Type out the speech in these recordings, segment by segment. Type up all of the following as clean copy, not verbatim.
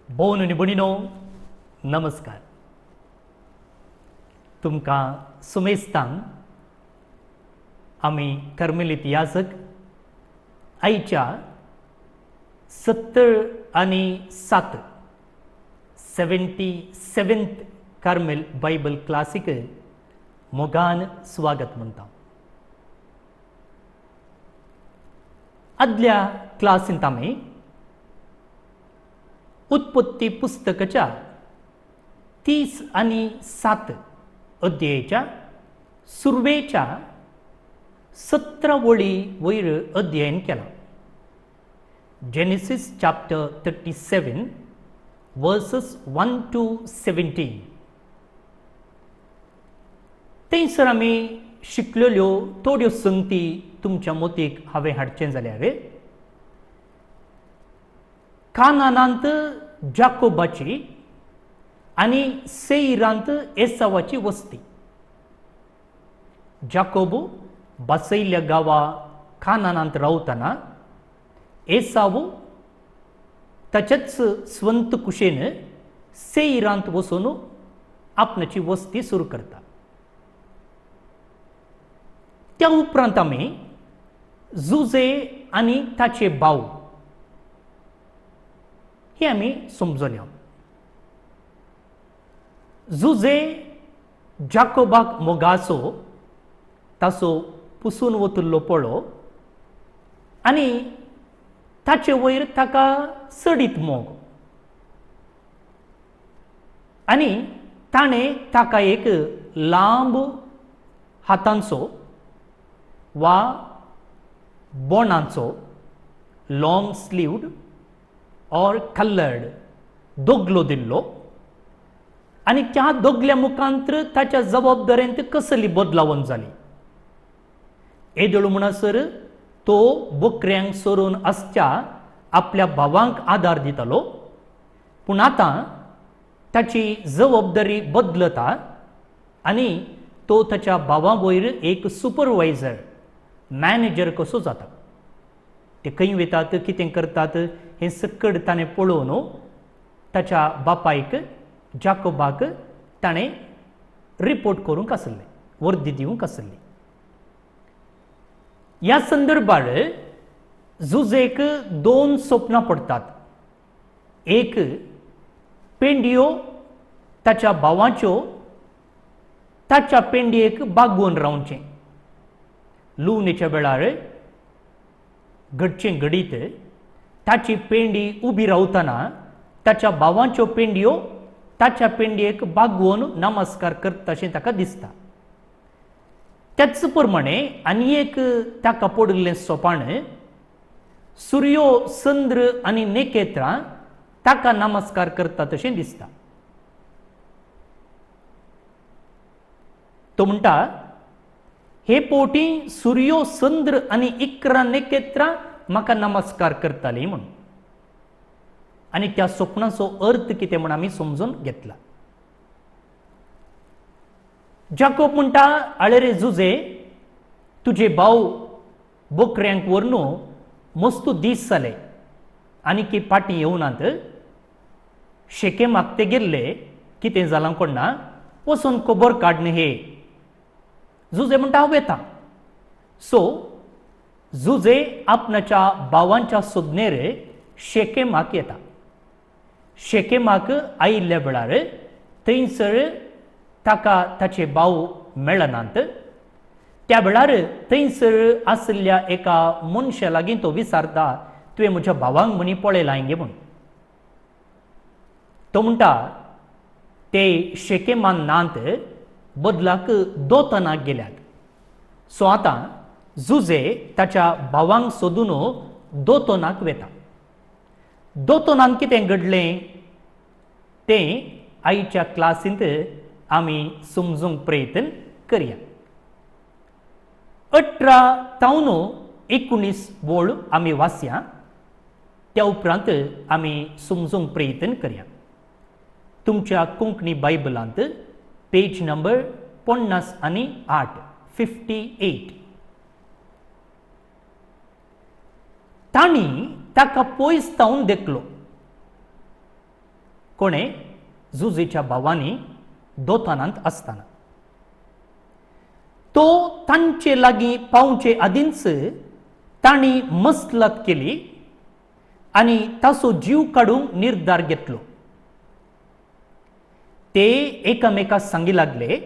भोवन आनी भयणीनो नमस्कार. तुमकां सुमेस्तान आमी कर्मेलीत याजक आयच्या 77th कार्मेल बायबल क्लासीक मोगान स्वागत म्हणटा. आदल्या क्लासींत आमी उत्पत्ती पुस्तकाच्या 30 आणि 7 अध्यायाच्या सुरवेच्या 17 वळी वयर अध्ययन केला. Genesis chapter 37 versus 1 to 17. थंयसर आमी शिकलेल्यो थोड्यो संगती तुमच्या मतीक हांवें हाडचें जाल्यार कानानांत जाकोबाची आनी सेईरांत एसावाची वस्ती. जाकोब बसयल्ल्या गांवा कानानांत रावतना एसाव ताच्याच स्वंत कुशेन सेईरांत वचून आपणाची वस्ती सुरू करता. त्या उपरांत आमी जुजे आनी ताचे भाव हे आमी समजल्या. जुजे जाकोबाक मोगासो ताचो पुसून वतुल्लो पळो आनी ताचे वयर ताका सडीत मोग आनी ताणें ताका एक लांब हातांचो वा बोणांचो लॉंग स्लीव्ड ऑर कलर्ड दोगलो दिल्लो आनी त्या दोगल्या मुखांतर ताच्या जबाबदारेंत कसली बदलावण जाली. येदोळ म्हणसर तो बकऱ्यांक सोडून आसच्या आपल्या भावांक आदार दितालो, पूण आतां ताची जबाबदारी बदलता आनी तो ताच्या भावा वयर एक सुपरवायझर मॅनेजर कसो जाता. ते खंय वतात, कितें करतात हें सकड ताणें पळोवन ताच्या बापायक जाकोबाक ताणें रिपोर्ट करूंक आसलें, वर्दी दिवंक आसली. ह्या संदर्भार जुजेक 2 स्वप्नां पडटात. एक पेंडयो ताच्या भावाच्यो ताच्या पेंडयेक बागोवन रावचें. लुवणेच्या वेळार घडचें घडीत ताची पेंडी उबी रावतना ताच्या भावाच्यो पेंडयो ताच्या पेंडयेक बागोवन नमस्कार करता अशें ताका दिसता. त्याच प्रमाणे आनी एक ताका पडिल्लें सोपान सूर्यो, चंद्र आनी नखेत्रां ताका नमस्कार करतात अशें दिसता. तो म्हणटा, हे पोटी सूर्यो, चंद्र आनी 11 नखेत्रां म्हाका नमस्कार करतालीं म्हूण. आनी त्या स्वप्नाचो अर्थ कितें म्हूण आमी समजून घेतला. जाकोब म्हणटा, आळे रे जुजे, तुजे भाव बकऱ्यांक व्हरून मस्तू दीस जाले आनी की पाटी येवनात. शेकेमाक ते गेल्ले, कितें जालां कोणना, वचून खबर काड न्ही हे. जुजे म्हणटा, हांव येता. सो जुजे आपणाच्या भावांच्या सोदनेर शेकेमाक येता. शेकेमाक आयिल्ल्या वेळार थंयसर ताका ताचे भाव मेळनात. त्या वेळार थंयसर आसलेल्या एका मनशा लागीं तो विचारता, तुवें म्हज्या भावांक म्हणी पळयलां गे म्हूण. तो म्हणटा, ते शेकेमान नात, बदलाक दोतनाक गेल्यात. सो आतां जुजे ताच्या भावांक सोदून दोतोनाक वेता. दोतोनान कितें घडलें तें आयच्या क्लासींत आमी समजूंक प्रयत्न करया. 18 तावन 19 वळ आमी वाचया, त्या उपरांत आमी समजूंक प्रयत्न करया. तुमच्या कोंकणी बायबलांत पेज नंबर 58 58. तांणी ताका पयस तावन देखलो. कोणे जुजेच्या भावानी दोतानांत असताना तो तांचे लागीं पावचे आदींच तांणी मसलत केली आनी ताचो जीव काडूंक निर्धार घेतलो. ते एकामेकाक सांगी लागले,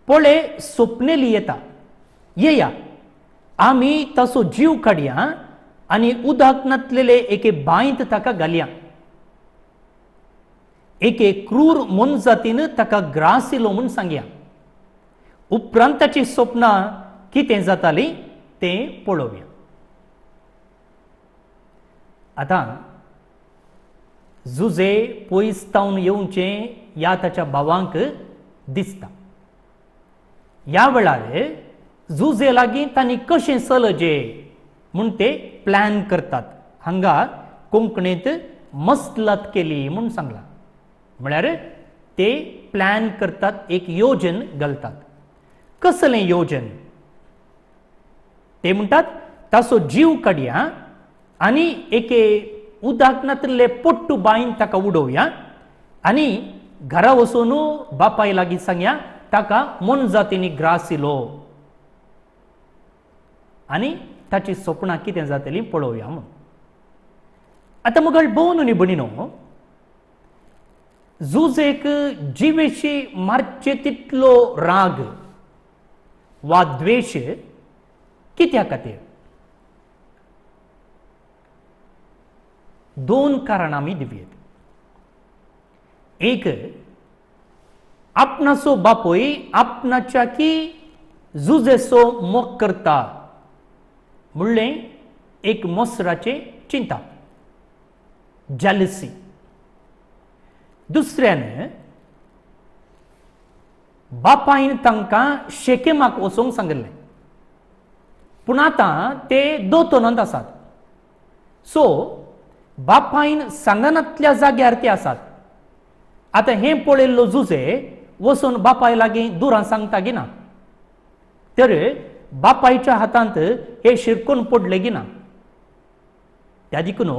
पळय सोपनेली येता, येया आमी ताचो जीव काडया आनी उदक नातलेले एके बांयत ताका घालया. एके क्रूर मनजातीन ताका ग्रासिलो म्हूण सांगया. उपरांत ताची स्वप्नां कितें जातालीं तें पळोवया. आतां जुजे पयसतावन येवचें ह्या ताच्या भावांक दिसता. ह्या वेळार जुजे लागीं तांणी कशें चलचें म्हूण ते प्लॅन करतात. हांगा कोंकणींत मसलत केली म्हूण सांगलां. म्हळ्यार ते प्लॅन करतात, एक योजन घालतात. कसलें योजन? ते म्हणटात ताचो जीव काडया आनी एके उदक नातले पोट्टू बांयन ताका उडोवया आनी घरा वचून बापाय लागीं सांगया ताका मनजातींनी ग्रासिलो आनी ताची स्वप्नां कितें जातलीं पळोवया म्हूण. आतां मुगळ भोव न्हू भणीनो, जुजेक जिवेशी मारचे तितलो राग वा द्वेष कित्या खातीर? दोन कारणां आमी दिवयेत. एक, आपणाचो बापूय आपणाच्या की जुजेचो मोग करता म्हणलें एक मोसराचे चिंता, जेलसी. दुसऱ्यान बापायन तांकां शेकेमाक वचोंक सांगिल्लें, पूण आतां ते दोतोनांत आसात. सो बापायन सांगनातल्या जाग्यार ते आसात. आतां हें पळयल्लो जुजे वचून बापाय लागीं दुरां सांगता गिना, तर बापायच्या हातांत हे शिरकोन पडले गिना. त्या देखून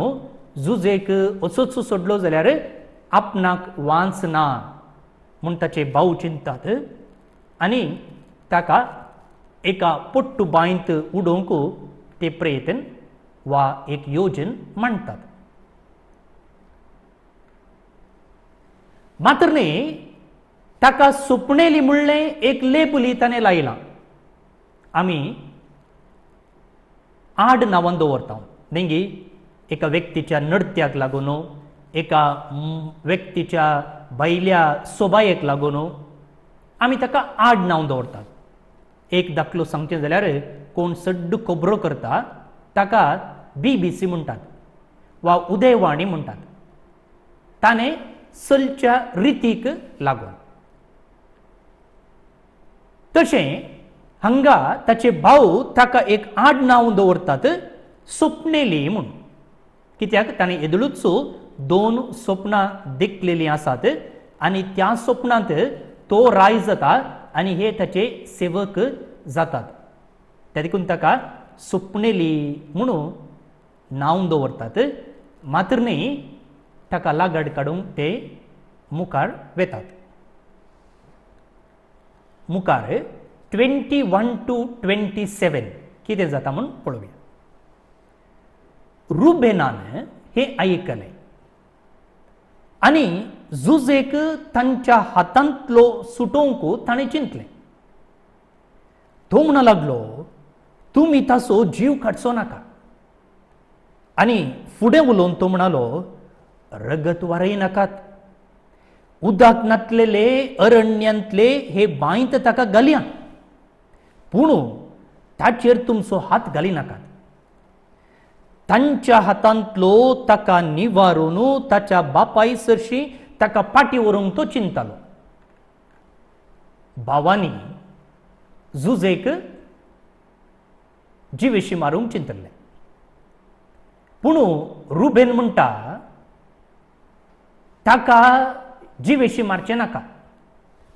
जुजेक वचूच सोडलो जाल्यार आपणाक वांच ना म्हूण ताचे भाव चिंतात आनी ताका एका पोट्टू बांयत उडोवंक ते प्रयत्न वा एक योजन मांडटात. मात्र न्ही, ताका सुपणेली म्हणलें एक लेबली ताणें लायलां. आमी आड नांवान दवरता. देंगी एका व्यक्तीच्या नृत्याक लागून, एका व्यक्तीच्या भायल्या सोबायेक लागून आमी ताका आड नांव दवरतात. एक दाखलो सांगचें जाल्यार कोण सड्ड खबरो करता ताका BBC म्हणटात वा उदयवाणी म्हणटात, ताणें चलच्या रितीक लागून. तशें हांगा ताचे भाव ताका एक आड नांव दवरतात, सोपनेली म्हूण. कित्याक ताणें येदळूच दोन स्वप्नां देखलेलीं आसात आनी त्या स्वप्नांत तो राय जाता आनी हे ताचे सेवक जातात. त्या देखून ताका सुपणेली म्हणून नांव दवरतात. मात्र न्ही, ताका लागाड काडूंक ते मुखार वेतात. मुखार 21 to 27 कितें जाता म्हूण पळोवया. रुबेनान हें आयकलें आनी जुजेक तांच्या हातांतलो सुटोवंक ताणें चिंतलें. तो म्हणूंक लागलो, तुमी ताचो जीव काडचो नाका. आनी फुडें उलोवन तो म्हणालो, रगत वारय नाकात. उदक नातलेले अरण्यांतले हे बांयत ताका घालया, पूण ताचेर तुमचो हात घाली नाकात. तांच्या हातांतलो ताका निवारून ताच्या बापाय सरशी ताका पाटी व्हरूंक तो चिंतालो. भावांनी जुजेक जिवेशी मारूंक चिंतले, पूण रुबेन म्हणटा ताका जिवेशी मारचें नाका,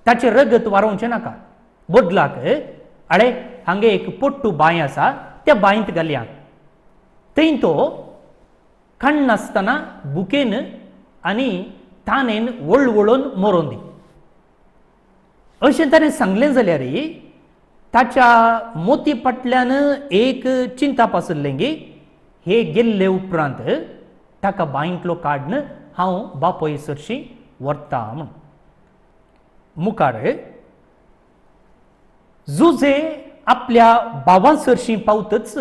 ताचें रगत वारोवचें नाका. बदलाक अळे हांगे एक पोट्टू बांय आसा, त्या बांयत घालया. थंय तो खाण नासतना बुकेन आनी ताणेन वळवळून मोरोन दी अशें ताणें सांगलें जाल्यार ताच्या मोती फाटल्यान एक चिंता पासरलें गे हे गेल्ले उपरांत ताका बांयतलो काडन हांव बापोय सरशी व्हरता म्हण. मुखार जुजे आपल्या बाबा सरशी पावतच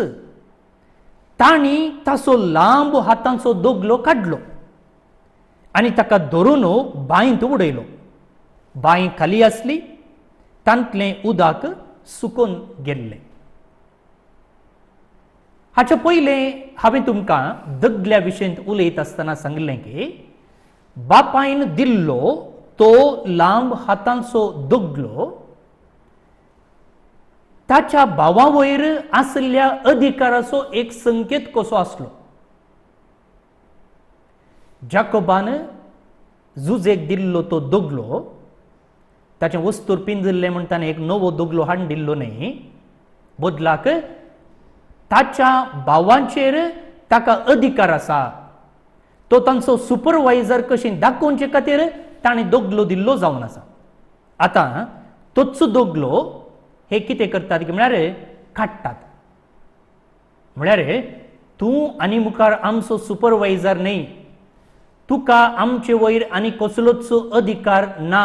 ताणी ताचो लांब हातांचो दोगलो काडलो आनी ताका धरून बांयत उडयलो. बांय खाली आसली, तांतलें उदक सुकून गेल्लें. हाच्या पयलें हांवें तुमकां दगल्या विशयेंत उलयत आसतना सांगलें की बापायन दिल्लो तो लांब हातांचो दोगलो ताच्या भावा वयर आसलेल्या अधिकाराचो एक संकेत कसो आसलो. जाकोबान जुजेक दिल्लो तो दोगलो ताचे वस्तूर पिंजरले म्हण ताणें एक नवो दोगलो हाडून दिल्लो न्ही, बदलाक ताच्या भावांचेर ताका अधिकार आसा तो तांचो सुपरवायझर कशें दाखोवचे खातीर ताणें दोगलो दिल्लो जावन आसा. आतां तोच दोगलो हे कितें करतात म्हळ्यार काडटात. म्हळ्यार तूं आनी मुखार आमचो सुपरवायझर न्ही, तुका आमचे वयर आनी कसलोच अधिकार ना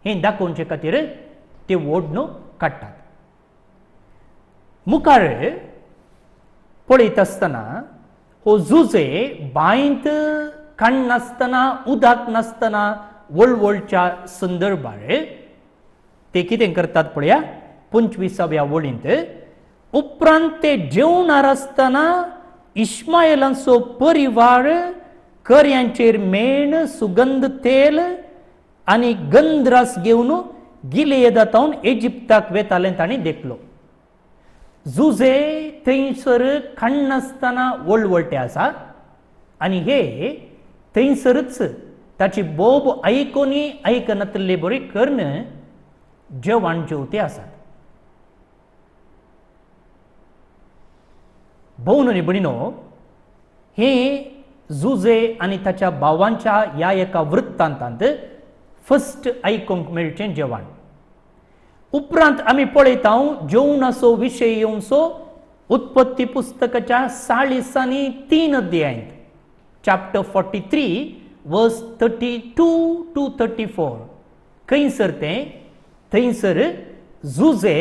हें दाखोवचे खातीर ते ओडून काडटात. मुखार पळयत आसतना हो जुजे बांयत काण नासतना उदक नासतना वळवळच्या संदर्भार ते कितें करतात पळया 25व्या वळींत. उपरांत ते जेवणार आसतना इश्माएलाचो परिवार कर्यांचेर मेण, सुगंध तेल आनी गंधरस घेवन गिलेयदातावन इजिप्ताक वेतालें ताणें देखलो. जुजे थंयसर खाण नासतना वळवळटे आसा आनी हे थंयसरच ताची बोब आयकोनी आयकनातले बरे कर्ण जेवण जेवते आसात. भोवन न्ही भणीनो, हे जुजे आनी ताच्या भावांच्या ह्या एका वृत्तांतांत फस्ट आयकूंक मेळचें जेवण. उपरांत आमी पळयता जेवणाचो विशय येवचो उत्पत्ती पुस्तकाच्या 40 आनी 3 अध्यायांत, चॅप्टर 43 वर्स 32 to 34. खंयसर थंयसर जुजे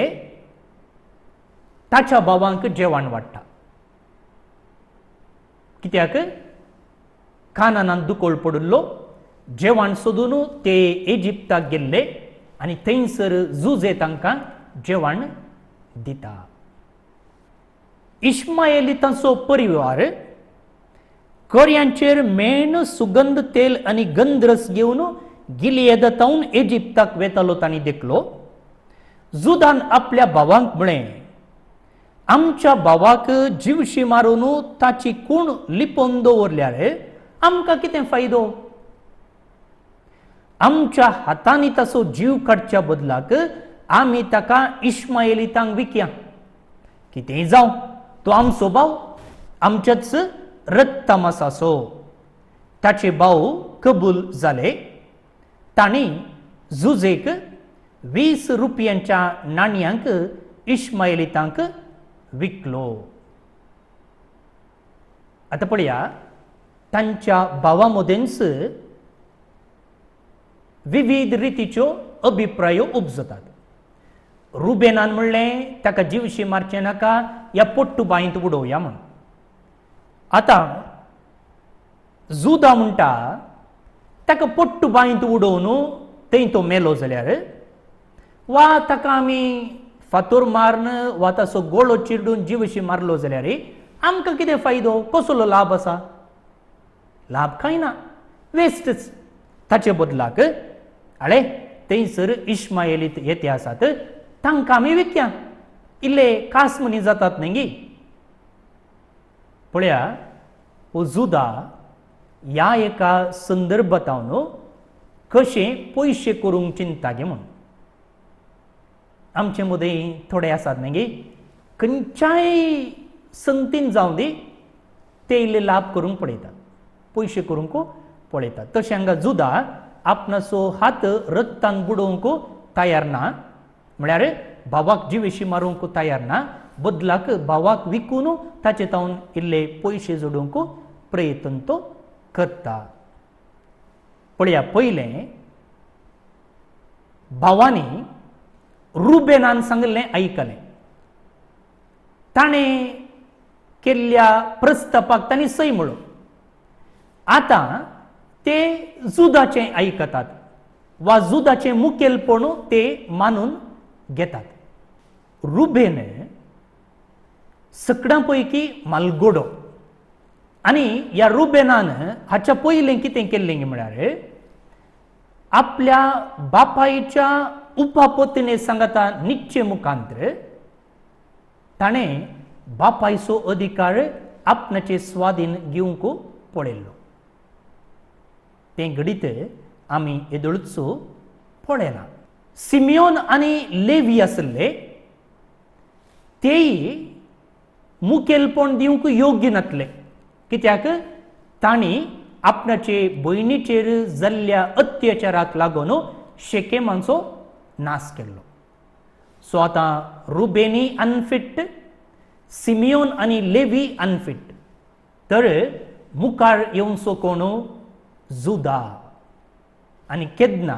ताच्या भावांक जेवण वाडटा. कित्याक कानानान दुकोळ पडिल्लो, जेवण सोदून ते इजिप्ताक गेल्ले आनी थंयसर जुजे तांकां जेवण दिता. इश्माएलितांचो परिवार कर्यांचेर मेण, सुगंध तेल आनी गंधरस घेवन गिलेयदातावन इजिप्ताक वेतालो तांणी देखलो. जुदान आपल्या भावांक म्हळें, आमच्या भावाक जीवशी मारून ताची कूण लिपोवन दवरल्यार आमकां कितें फायदो? आमच्या हातांनी ताचो जीव काडच्या बदलाक आमी ताका इश्माएलितांक विकया. कितेंय जावं, तो आमचो भाव, आमच्याच रक्तमासाचो. ताचे भाव कबूल जाले. तांणी जुजेक 20 रुपयांच्या नाणयांक इश्माएलितांक विकलो. आता पळया, तांच्या भावा मदेंच विविध रितीच्यो अभिप्राय उपजतात. रुबेनान म्हणलें ताका जीवशी मारचें नाका, ह्या पोट्टू बांयत उडोवया म्हण. आतां जुदा म्हणटा ताका पोट्टू बांयत उडोवन थंय तो मेलो जाल्यार, वा ताका आमी फातोर मारन वा ताचो गोळो चिरडून जीवशी मारलो जाल्यार आमकां कितें फायदो? कसलो लाभ आसा? लाभ कांय ना, वेस्टच. ताचे बदलाक आळे थंयसर इश्माएलीत येते आसात, तांकां आमी विकया, इल्ले कास मनी जातात न्ही. पळया, हो जुदा ह्या एका संदर्भात कशें पयशे करूंक चिंता गे म्हण. आमचे मदें थोडे आसात न्ही, खंयच्याय संगतीन जावं दी ते इल्ले लाभ करूंक पळयतात, पयशे करूंक पळयता. तशें हांगा जुदा आपणाचो हात रक्तान बुडोवंक तयार ना, म्हळ्यार भावाक जिवेशी मारूंक तयार ना, बदलाक भावाक विकून ताचे तावन इल्ले पयशे जोडूंक प्रयत्न तो करता. पळया, पयलें भावांनी रुबेनान सांगलें आयकलें. ताणें केल्ल्या प्रस्तापाक तांणी सय म्हणलो. आतां ते जुदाचें आयकतात वा जुदाचें मुखेलपण ते मानून घेतात. रुबेन सगळ्यां पैकी मालगोडो आनी ह्या रुबेनान हाच्या पयलें कितें केल्लें म्हळ्यार आपल्या बापायच्या उपपत्नी सांगता निश्चय मुखांतर ताणें बापायचो अधिकार आपणाचे स्वाधीन घेवंक पळयल्लो. तें घडीत आमी येदोळूच पळयना. सिमियोन आनी लेवी आसले तेय मुखेलपण दिवंक योग्य नासले, कित्याक तांणी आपणाचे भयणीचेर जाल्ल्या अत्याचाराक लागून शेकेमांचो नाश केल्लो. सो आतां रुबेनी अनफिट, सिमियोन आनी लेवी अनफिट, तर मुखार येवचो कोण? जुदा. आनी केन्ना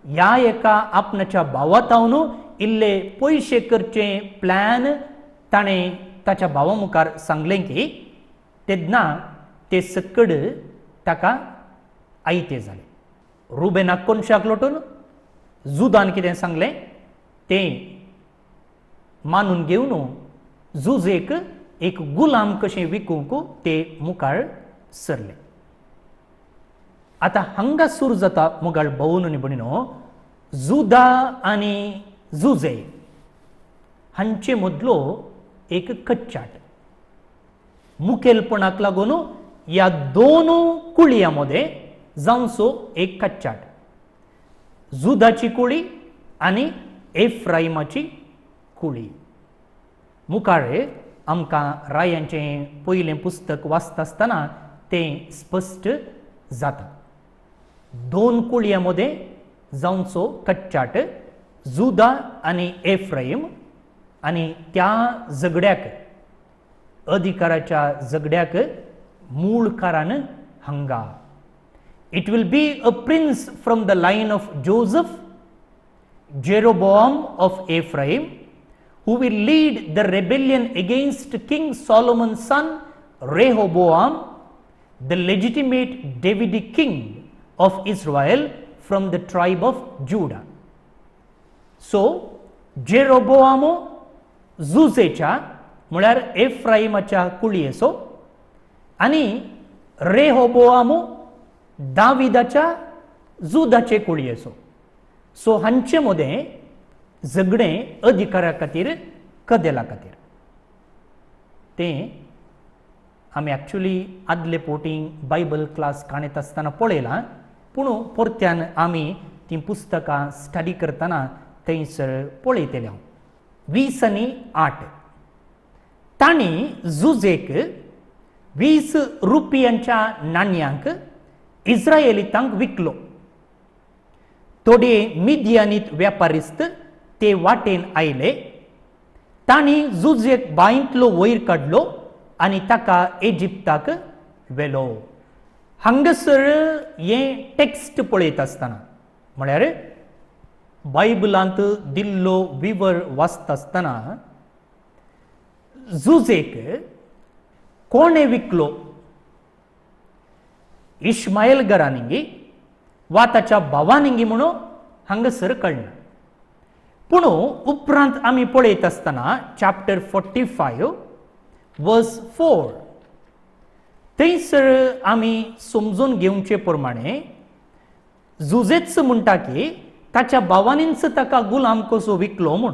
ह्या एका आपणाच्या भावातावन इल्ले पयशे करचे प्लॅन ताणें ताच्या भावा मुखार सांगलें की तेन्ना ते सकड ताका आयते जालें. रुबेनाक कोनशाक लोटून जुदान कितें सांगलें तें मानून घेवन जुजेक एक गुलाम कशें विकूंक ते मुखार सरले. आतां हांगासूर जाता मुगाळ भोवून न्ही भणिनो, जुदा आनी जुजे हांचे मदलो एक कच्चाट. मुखेलपणाक लागून ह्या दोन कुळयां मदें जावचो एक कच्चाट. जुदाची कुळी आनी एफ्राईमाची कुळी. मुखार आमकां रायांचें पयलें पुस्तक वाचता आसतना तें स्पश्ट जाता. दोन कुळयां मदें जावचो कच्चाट, जुदा आनी एफ्राईम, आनी त्या झगड्याक, अधिकाराच्या झगड्याक मूळ कारण हांगा. It will be a prince from the line of Joseph, Jeroboam of Ephraim, who will lead the rebellion against King Solomon's son Rehoboam, the legitimate Davidic king of Israel from the tribe of Judah. So Jeroboam जुजेच्या म्हळ्यार एफ्राईमाच्या कुळयेचो आनी रेहोबोआम दाविदाच्या जुदाचे कुळयेचो. So हांचे मदें झगडें अधिकारा खातीर, कदेला खातीर. तें आमी एक्चुअली आदले पोटींग बायबल क्लास काणयता आसतना पळयलां, पूण परत्यान आमी तीं पुस्तकां स्टडी करतना थंयसर पळयतले हांव. 20:8 तांणी जुजेक 20 रुपयांच्या नाण्यांक इस्रायेलीतांक विकलो. थोडे मिदियानीत व्यापारिस्त ते वाटेन आयले. तांणी जुजेक बांयतलो वयर काडलो आनी ताका इजिप्ताक व्हेलो. हांगासर हें टेक्स्ट पळयता आसतना, म्हळ्यार बायबलांत दिल्लो विवर वाचता आसतना जुजेक कोणे विकलो? इश्माएल घराणिंगी वा ताच्या भावानिंगी म्हणून हांगासर कळना. पूण उपरांत आमी पळयत आसतना चॅप्टर 45 वर्स 4 थंयसर आमी समजून घेवचे प्रमाणे जुजेच म्हणटा की ताच्या भावानीच ताका गुलाम कसो विकलो म्हूण.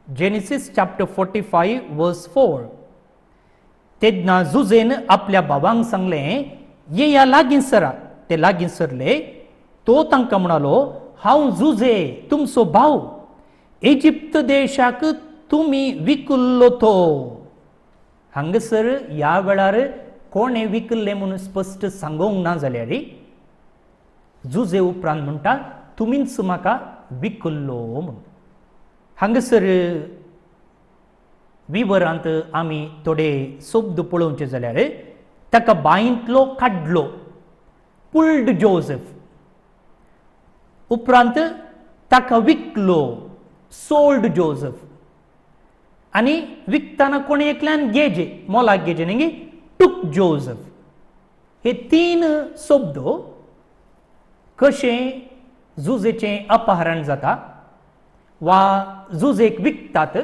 जेनेसीस चॅप्टर 45 वर्स 4. तेन्ना जुजेन आपल्या भावांक सांगलें, ये ह्या लागीं सरा. ते लागीं सरले. तो तांकां म्हणालो, हांव जुजे तुमचो भाव, इजिप्त देशाक तुमी विकल्लो तो. हांगासर ह्या वेळार कोणे विकल्ले म्हणून स्पश्ट सांगूंक ना जाल्यार जुजे उपरांत म्हणटा तुमीच म्हाका विकल्लो म्हणून. हांगासर विवरांत आमी थोडे शब्द पळोवचे जाल्यार ताका बांयंतलो काडलो, पुल्ड जोसेफ, उपरांत ताका विकलो, सोल्ड जोसेफ, आनी विकताना कोणी एकल्यान घेजे, मोलाक घेजे न्ही, टूक जोसेफ. हे तीन शब्द कशें जुजेचें अपहरण जाता वा जुजेक विकतात,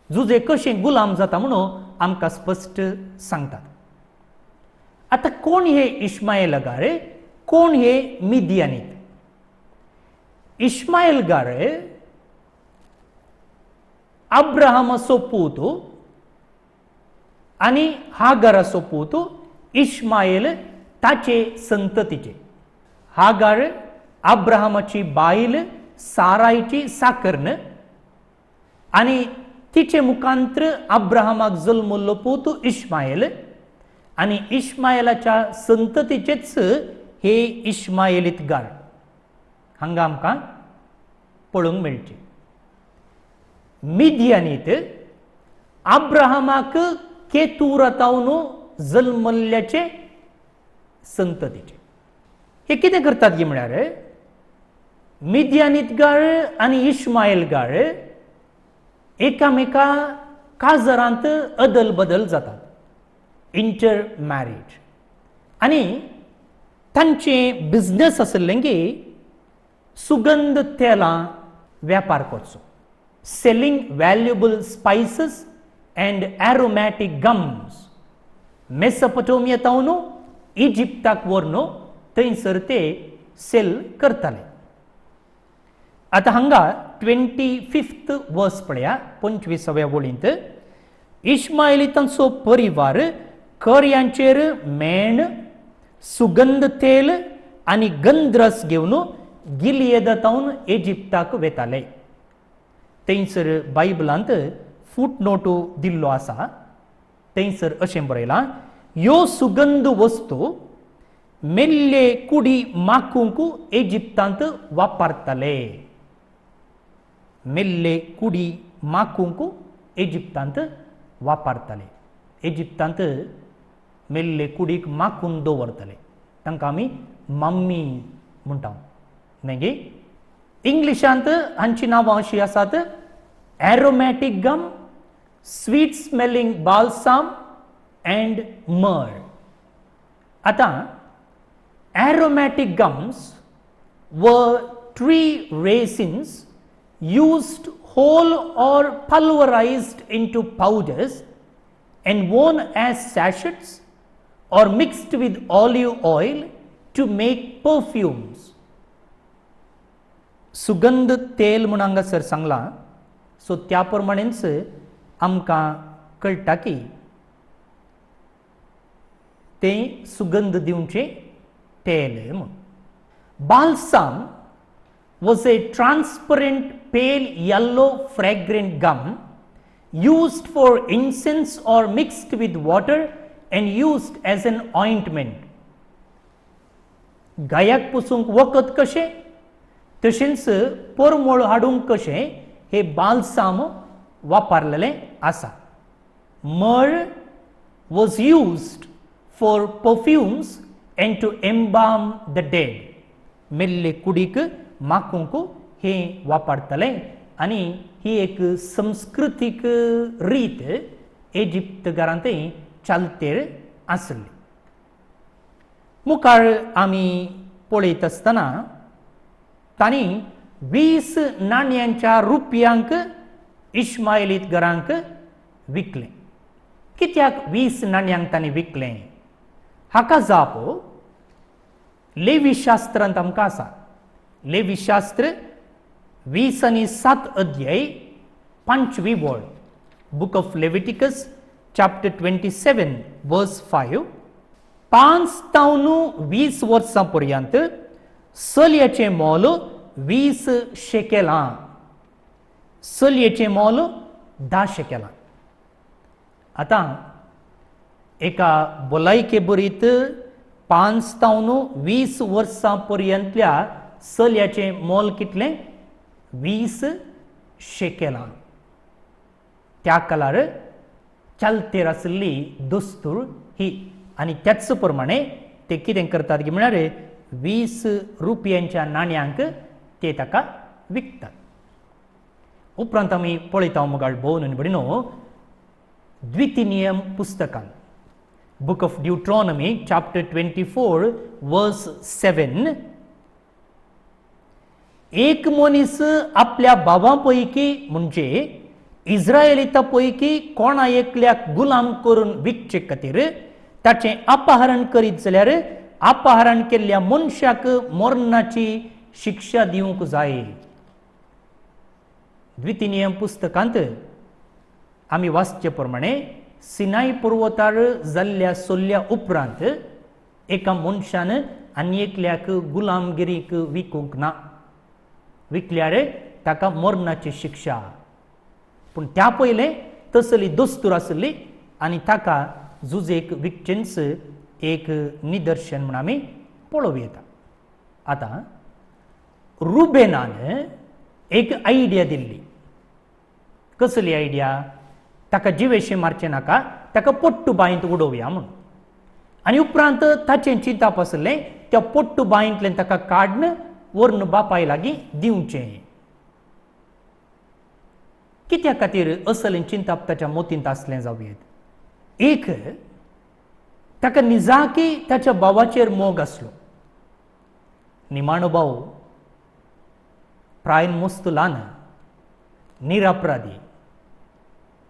जुजे कशें गुलाम जाता म्हणून आमकां स्पश्ट सांगतात. आता कोण हे इश्माएलगार, कोण हे मिदियानीत? इश्माएलगार अब्राहमाचो पूत आनी हागाराचो पूत इश्माएल ताचे संततीचे. हागार अब्राहमाची बायल सारायची साकर्न आनी तिचे मुखांतर अब्राहमाक जल्मल्लो पूत इश्माएल आनी इश्माएलाच्या संततीचेच हे इश्माएलीतगार हांगा आमकां पळोवंक मेळचे. मिदियानीत अब्राहमाक केतुरातावन जल्मल्ल्याचे संततीचे. हे कितें करतात गी म्हळ्यार मिदियानीतगार आनी इश्माएलगार एकामेका काजरांत अदल बदल जातात, इंटर मॅरेज. आनी तांचे बिझनेस आसलें की सुगंध तेलां व्यापार करचो, selling valuable spices and एरोमॅटीक gums. मेसोपोटेमियातावन इजिप्ताक व्हरून थंयसर ते सेल करताले. आता हांगा 25th वर्स पळया, 25व्या वळींत इश्माएलीतांचो परिवार कर्यांचेर मेण, सुगंध तेल आनी गंधरस घेवन गिलियदातावन इजिप्ताक वेताले. थंयसर बायबलांत फूटनोटू दिल्लो आसा. थंयसर अशें बरयलां, ह्यो सुगंध वस्तू मेल्ले कुडी माकूंक इजिप्तांत वापरताले. मेल्ले कुडी माकूंक इजिप्तांत वापरताले. इजिप्तांत मेल्ले कुडीक माकून दवरताले, तांकां आमी मम्मी म्हणटा. न्ही इंग्लिशांत हांची नांवां अशीं आसात, एरोमॅटीक गम, स्वीट स्मेलिंग बाल्साम अँड मर. आतां aromatic gums were tree raisins used whole or pulverized into powders and worn as sachets or mixed with olive oil to make perfumes. सुगंध तेल म्हूण हांगासर सांगलां, सो त्या प्रमाणेच आमकां कळटा की तें सुगंध दिवचें तेल म्हणून. Balsam was a transparent pale yellow fragrant gum used for incense or mixed with water and used as an ointment. गायाक पुसूंक वखद कशें तशेंच परमळ हाडूंक कशें हे बाल्साम वापरलेलें आसा. मळ was used for perfumes and to embalm the dead. मेल्ले कुडीक माकूंक हे वापरताले आनी ही एक संस्कृतीक रीत इजिप्तगारांतय चालतेर आसली. मुखार आमी पळयत आसतना तांणी 20 नाण्यांच्या रुपयांक इश्माएलीतगारांक विकलें. कित्याक 20 नाण्यांक तांणी विकलें? हाका जाप लेवी शास्त्रांत आमकां आसा. लेवी शास्त्र 20 आनी 7 अध्याय 5वी वळ, बुक ऑफ लेविटिकस चॅप्टर 27 वर्स 5. 5 तावन 20 वर्सां पर्यंत चलयेचें मोल 20 शेकेलां, चलयेचें मोल 10 शेकेलां. आतां एका भलायके बरीत 5 तावन 20 वर्सां पर्यंतल्या सल्याचे मोल कितले 20 शेकेलां. त्या काळार चालतेर आसली दस्तूर ही आनी त्याच प्रमाणे ते कितें करतात की म्हळ्यार 20 रुपयांच्या नाण्यांक ते ताका विकतात. उपरांत आमी पळयता मुगाळ भोवन बडिनो द्वितीनियम पुस्तकान बुक ऑफ ड्युट्रॉनॉमी चॅप्टर 24 वर्स 7 एक मनीस आपल्या भावांपैकी म्हणजे इस्रायेलिता पैकी कोणा एकल्याक गुलाम करून विकचे खातीर ताचें अपहरण करीत जाल्यार अपहरण केल्ल्या मनशाक मरणाची शिक्षा दिवंक जाय. द्वितीनियम पुस्तकांत आमी वाचचे प्रमाणे सिनाई पर्वतार जाल्ल्या सोल्ल्या उपरांत एका मनशान आनी एकल्याक गुलामगिरीक विकूंक ना. विकल्यार ताका मरणाची शिक्षा. पूण त्या पयले तसली दस्तूर आसली आनी ताका जुजेक विकचेंच एक निदर्शन म्हण आमी पळोवं येता. आतां रुबेनान एक आयडिया दिल्ली. कसली आयडिया? ताका जिवेशें मारचें नाका, ताका पोट्टू बांयंत उडोवया म्हूण. आनी उपरांत ताचें चिंतप आसलें त्या पोट्टू बांयंतल्यान ताका काडन व्हरून बापाय लागीं दिवचें. कित्या खातीर असलें चिंतप ताच्या मोतींत आसलें जावं येत? एक ताका निजाकी ताच्या भावाचेर मोग आसलो. निमाणो भाव प्रायन मस्त ल्हान निरपराधी.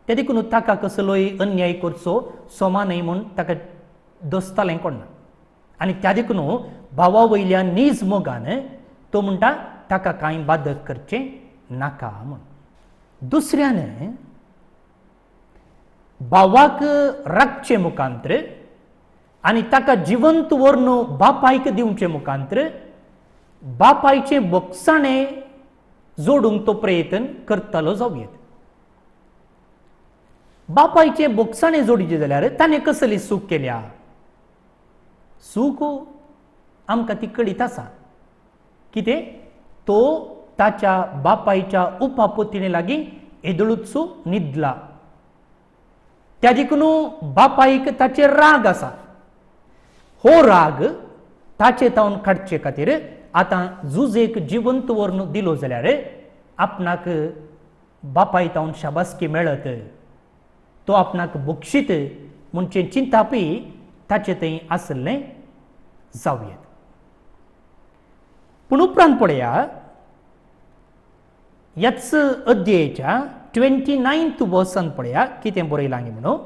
ते देखून ताका कसलोय अन्याय करचो सोमा न्हय म्हूण ताका दसतालें कोणना. आनी त्या देखून भावा वयल्या नीज मोगान तो म्हणटा ताका कांय बादक करचें नाका म्हूण. दुसऱ्यान भावाक राखचे मुखांतर आनी ताका जिवंत व्हरून बापायक दिवचे मुखांतर बापायचें बोगसाणें जोडूंक तो प्रयत्न करतालो जावं येत. बापायचें बोगसाणें जोडिचें जाल्यार ताणें कसली चूक केल्या? चूक आमकां ती कळीत आसा. कितें? तो ताच्या बापायच्या उपापतीने लागीं येदळूचो न्हिदला. त्या देखून बापायक ताचेर राग आसा. हो राग ताचे तावन काडचे खातीर आतां जुजेक जिवंत व्हरून दिलो जाल्यार आपणाक बापाय तावन शाबासकी मेळत, तो आपणाक बक्षीत म्हणचे चिंतापी ताचे थंय आसलें जावं येत. पूण उपरांत पळया ह्याच अध्यायाच्या 29th वर्सान पळया कितें बरयलां म्हणून.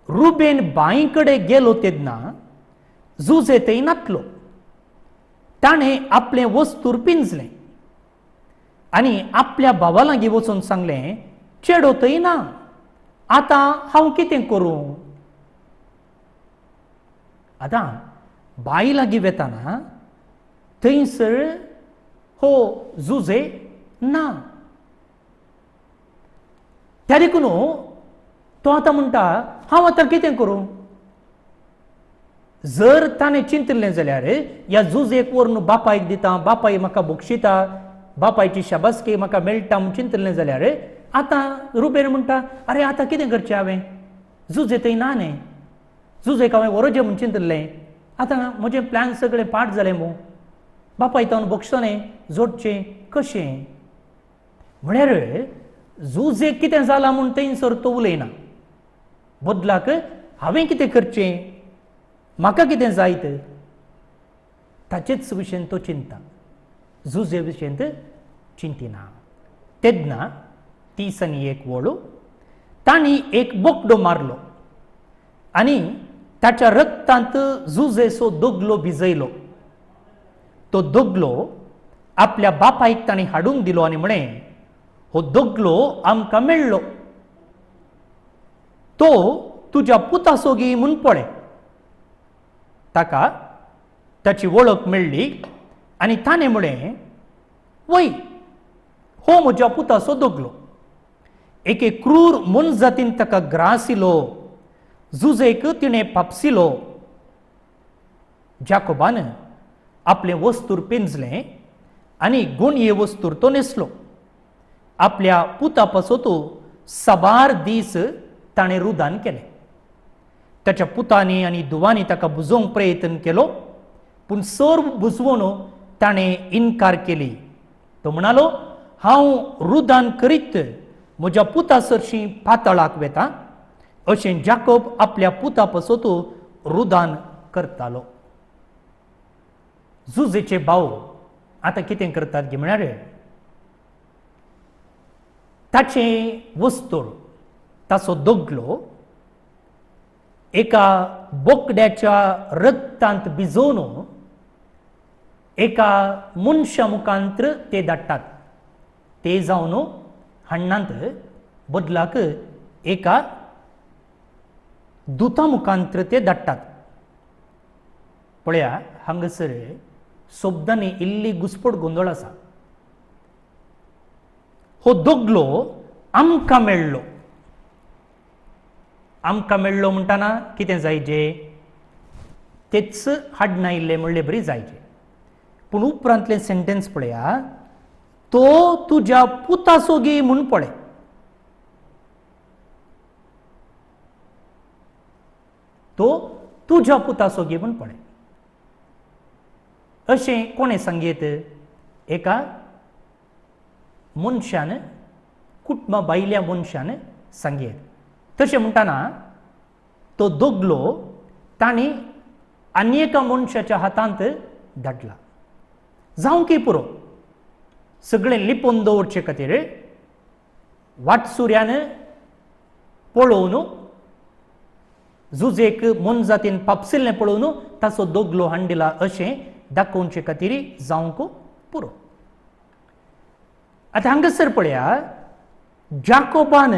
रुबेन बांय कडेन गेलो तेन्ना जुजे थंय नातलो. ताणें आपलें वस्तूर पिंजलें आनी आपल्या भावा लागीं वचून सांगलें, चेडो थंय ना, आतां हांव कितें करूं? आतां बाय लागीं वेताना थंयसर हो जुजे ना. त्या देखून तो आतां म्हणटा हांव आतां कितें करूं? जर ताणें चिंतलें जाल्यार ह्या जुजेक व्हरून बापायक दिता, बापाय म्हाका बक्षिता, बापायची शाबासकी म्हाका मेळटा म्हूण चिंतलें जाल्यार आतां रुबेन म्हणटा आरे आतां कितें करचें हांवें? जुजे थंय ना न्ही, जुजेक हांवें व्हरोचें म्हूण चिंतलें, आतां म्हजें प्लॅन सगळें पाड जालें मू, बापाय तावन बक्षिसाणें जोडचें कशें? म्हळ्यार जुजेक कितें जालां म्हूण थंयसर तो उलयना. बदलाक हांवें कितें करचें, म्हाका कितें जायत, ताचेच विशयेन तो चिंता, जुजे विशयेंत चिंतिना. तेन्ना 31 वळू तांणी एक बोकडो मारलो आनी ताच्या रक्तांत जुजेचो दोगलो भिजयलो. तो दोगलो आपल्या बापायक तांणी हाडूंक दिलो आनी म्हळें, हो दोगलो आमकां मेळ्ळो, तो तुज्या पुताचो गी म्हूण पळय. ताका ताची वळख मेळ्ळी आनी ताणें म्हळें, वय हो म्हज्या पुताचो दोगलो. एके क्रूर मनजातीन ताका ग्रासिलो, जुजेक तिणें पापसिलो जाकोबान आपले वस्तूर पिंजले आणि गुण ये वस्तूर तो नेसलो. आपल्या पुतापासो तो सबार दीस ताणे रुदान केले. त्याच्या पुतांनी आणि दुवांनी ताका बुजोवंक प्रयत्न केलो, पूण सर्व बुजवून ताणे इन्कार केली. तो म्हणालो, हांव रुदान करीत म्हज्या पुता सरशी पातळाक वेता. अशें जाकोब आपल्या पुतापासो तो रुदान करतालो. जुजेचे भाव आता कितें करतात गे म्हळ्यार ताचे वस्तूर ताचो दोगलो एका बोकड्याच्या रक्तांत भिजोवन एका मनशा मुखांतर ते धाडटात. ते जावन हाडनात बदलाक एका दुता मुखांतर ते धाडटात. पळया हांगासर शब्दांनी इल्ली घुसपट गोंधळ आसा. हो दोगलो आमकां मेळ्ळो. आमकां मेळ्ळो म्हणटाना कितें जायचे, तेच हाडून आयिल्ले म्हणले बरी जायचे. पूण उपरांतले सेंटेन्स पळया, तो तुज्या पुताचो गी म्हूण पळय. तो तुज्या पुताचो गी म्हूण पळय. अशें कोणें सांगीत? एका मनशान, कुटुंबा बायल्या मनशान सांगीत. तशें म्हणटाना तो दोगलो तांणी आनी एका मनशाच्या हातांत धाडला. जावं की पुरो सगळें लिपोवन दवरचे खातीर वाटसुऱ्यान पळोवन जुजेक मन जातीन पापसिल्लें पळोवन ताचो दोगलो हाडिला अशें दाखोवचे खातीर जावंक पुरो. आतां हांगासर पळया, जाकोबान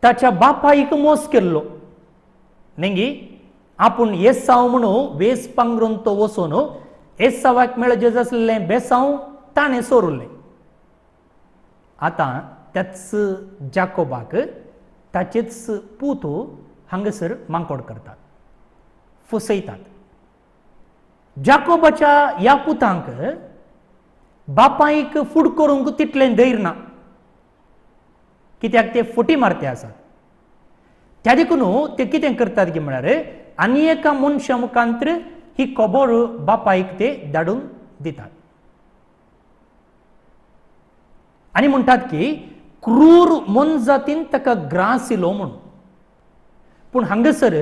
ताच्या बापायक मोस केल्लो. नेंगी आपूण येसांव म्हणून वेस पांगरून तो वचून येसावाक मेळजें आसलें बेसांव ताणें सोरलें. आतां त्याच जाकोबाक ताचेच पूत हांगासर मांकोड करतात, फसयतात. जाकोबाच्या ह्या पुतांक बापायक फूड करूंक तितलें धैर्य ना, कित्याक ते फटी मारते आसात. त्या देखून ते कितें करतात गे म्हळ्यार आनी एका मनशा मुखांतर ही खबर बापायक ते धाडून दितात आनी म्हणटात की क्रूर मन जातीन ताका ग्रास इलो म्हणून. पूण हांगासर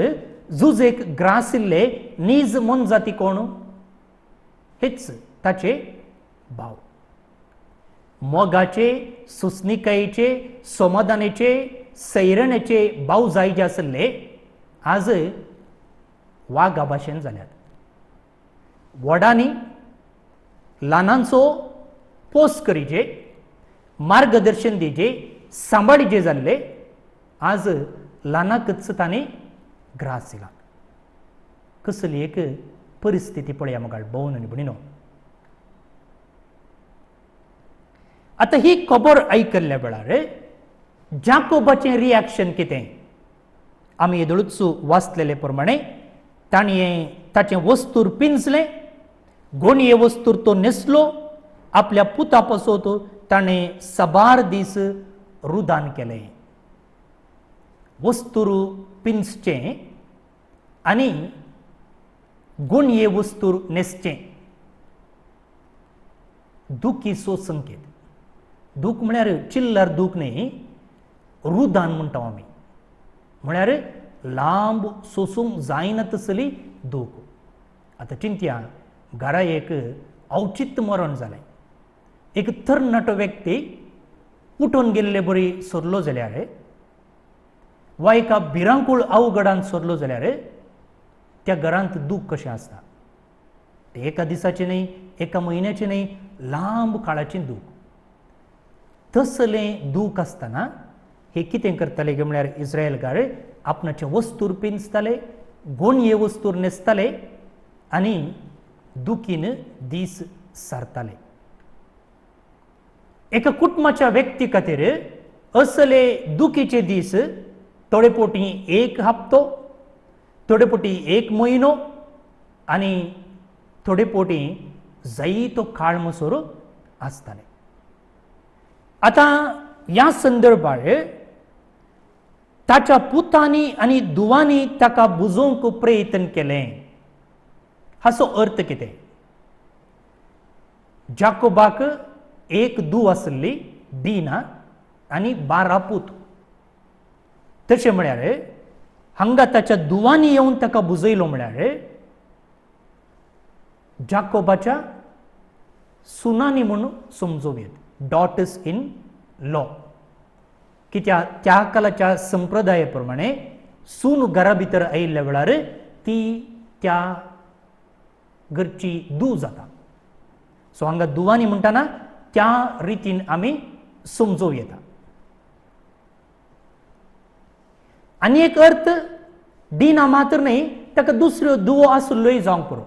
जुजेक ग्रास इल्ले नीज मन जाती कोण? हेच ताचे भाव. मोगाचे, सुस्निकायेचे, समाधानाचे, सैरणेचे भाव जायचे आसले आज वागा भाशेन जाल्यात. वडांनी ल्हानांचो पोस करीचे, मार्गदर्शन दिजे, सांबाळीचे जाल्ले आज ल्हानाकच तांणी ग्रास इला. कसली एक परिस्थिती पळया मोगाळ भोवन आनी भणिनो. आता ही खबर आयकल्ल्या वेळार जाकोबाचें रिएक्शन कितें? आमी येदळूच वाचलेले प्रमाणे ताणें ताचें वस्तूर पिंजलें, गोणये वस्तूर तो न्हेसलो, आपल्या पुता पासत ताणें सबार दीस रुदान केलें. वस्तूर पिंजचें आनी गुणये वस्तूर न्हेसचें दुखीचो संकेत. दूख म्हळ्यार चिल्लर दूख न्ही, रुदान म्हणटा आमी. म्हळ्यार लांब सोसूंक जायना तसली दूख. आतां चिंतया, घरा एक औचित्य मरण जालें, एक तरणाटो व्यक्ती उठून गेल्ले बरी सरलो जाल्यार वा एका भिरांकूळ अवघडान सरलो जाल्यार त्या घरांत दूख कशें आसता. ते एका दिसाचें न्ही, एका म्हयन्याचें न्ही, लांब काळाचें दूख. तसलें दूख आसतना हे कितें करताले गे म्हळ्यार इस्रायलकार आपणाचे वस्तूर पिंजताले, गोणये वस्तूर न्हेसताले आनी दुखीन दीस सारताले. एका कुटुंबाच्या व्यक्ती खातीर असले दुखीचे दीस थोडे पोटी एक हप्तो, थोडे पोटी एक म्हयनो, आणि थोडे पोटी जाई तो काळ मसोर आसताले. आता ह्या संदर्भात ताच्या पुतांनी आणि दुवांनी ताका बुजोवंक प्रयत्न केले. हाचो अर्थ कितें? जाकोबाक एक धूव आसली दिना आनी 12 पूत. तशें म्हळ्यार हांगा ताच्या दुवांनी येवन ताका बुजयलो म्हळ्यार जाकोबाच्या सुनांनी म्हणून समजूं येता, डॉटर्स इन लॉ. कित्याक त्या काळाच्या संप्रदाया प्रमाणे सून घरा भितर आयिल्ल्या वेळार ती त्या घरची धूव जाता. सो हांगा दुवांनी म्हणटाना त्या रितीन आमी समजूं येता. आनी एक अर्थ दिना मात्र न्ही, ताका दुसऱ्यो धुवो आसल्योय जावंक पुरो,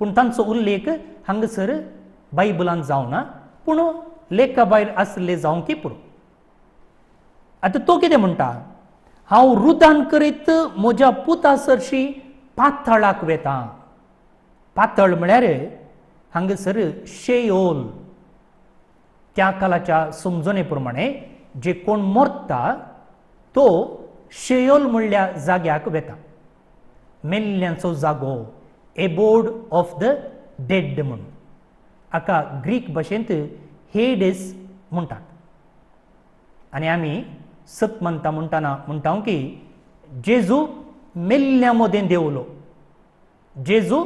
पूण तांचो उल्लेख हांगासर बायबलांत जावना, पूण लेखा भायर आसले जावंकी पुरो. आता तो कितें म्हणटा? हांव रुदान करीत म्हज्या पुतासरशी पातळाक वेता. पातळ म्हळ्यार हांगासर शेयोल. त्या काळाच्या समजणे प्रमाणे जे कोण मरता तो शेयोल म्हणल्या जाग्याक वेता. मेल्ल्यांचो जागो, एबोर्ड ऑफ द डेड म्हणून. हाका ग्रीक भाशेंत हेडेस म्हणटात. आनी आमी सत म्हणटाना म्हणटा की जेजू मेल्ल्या मदें देवलो. जेजू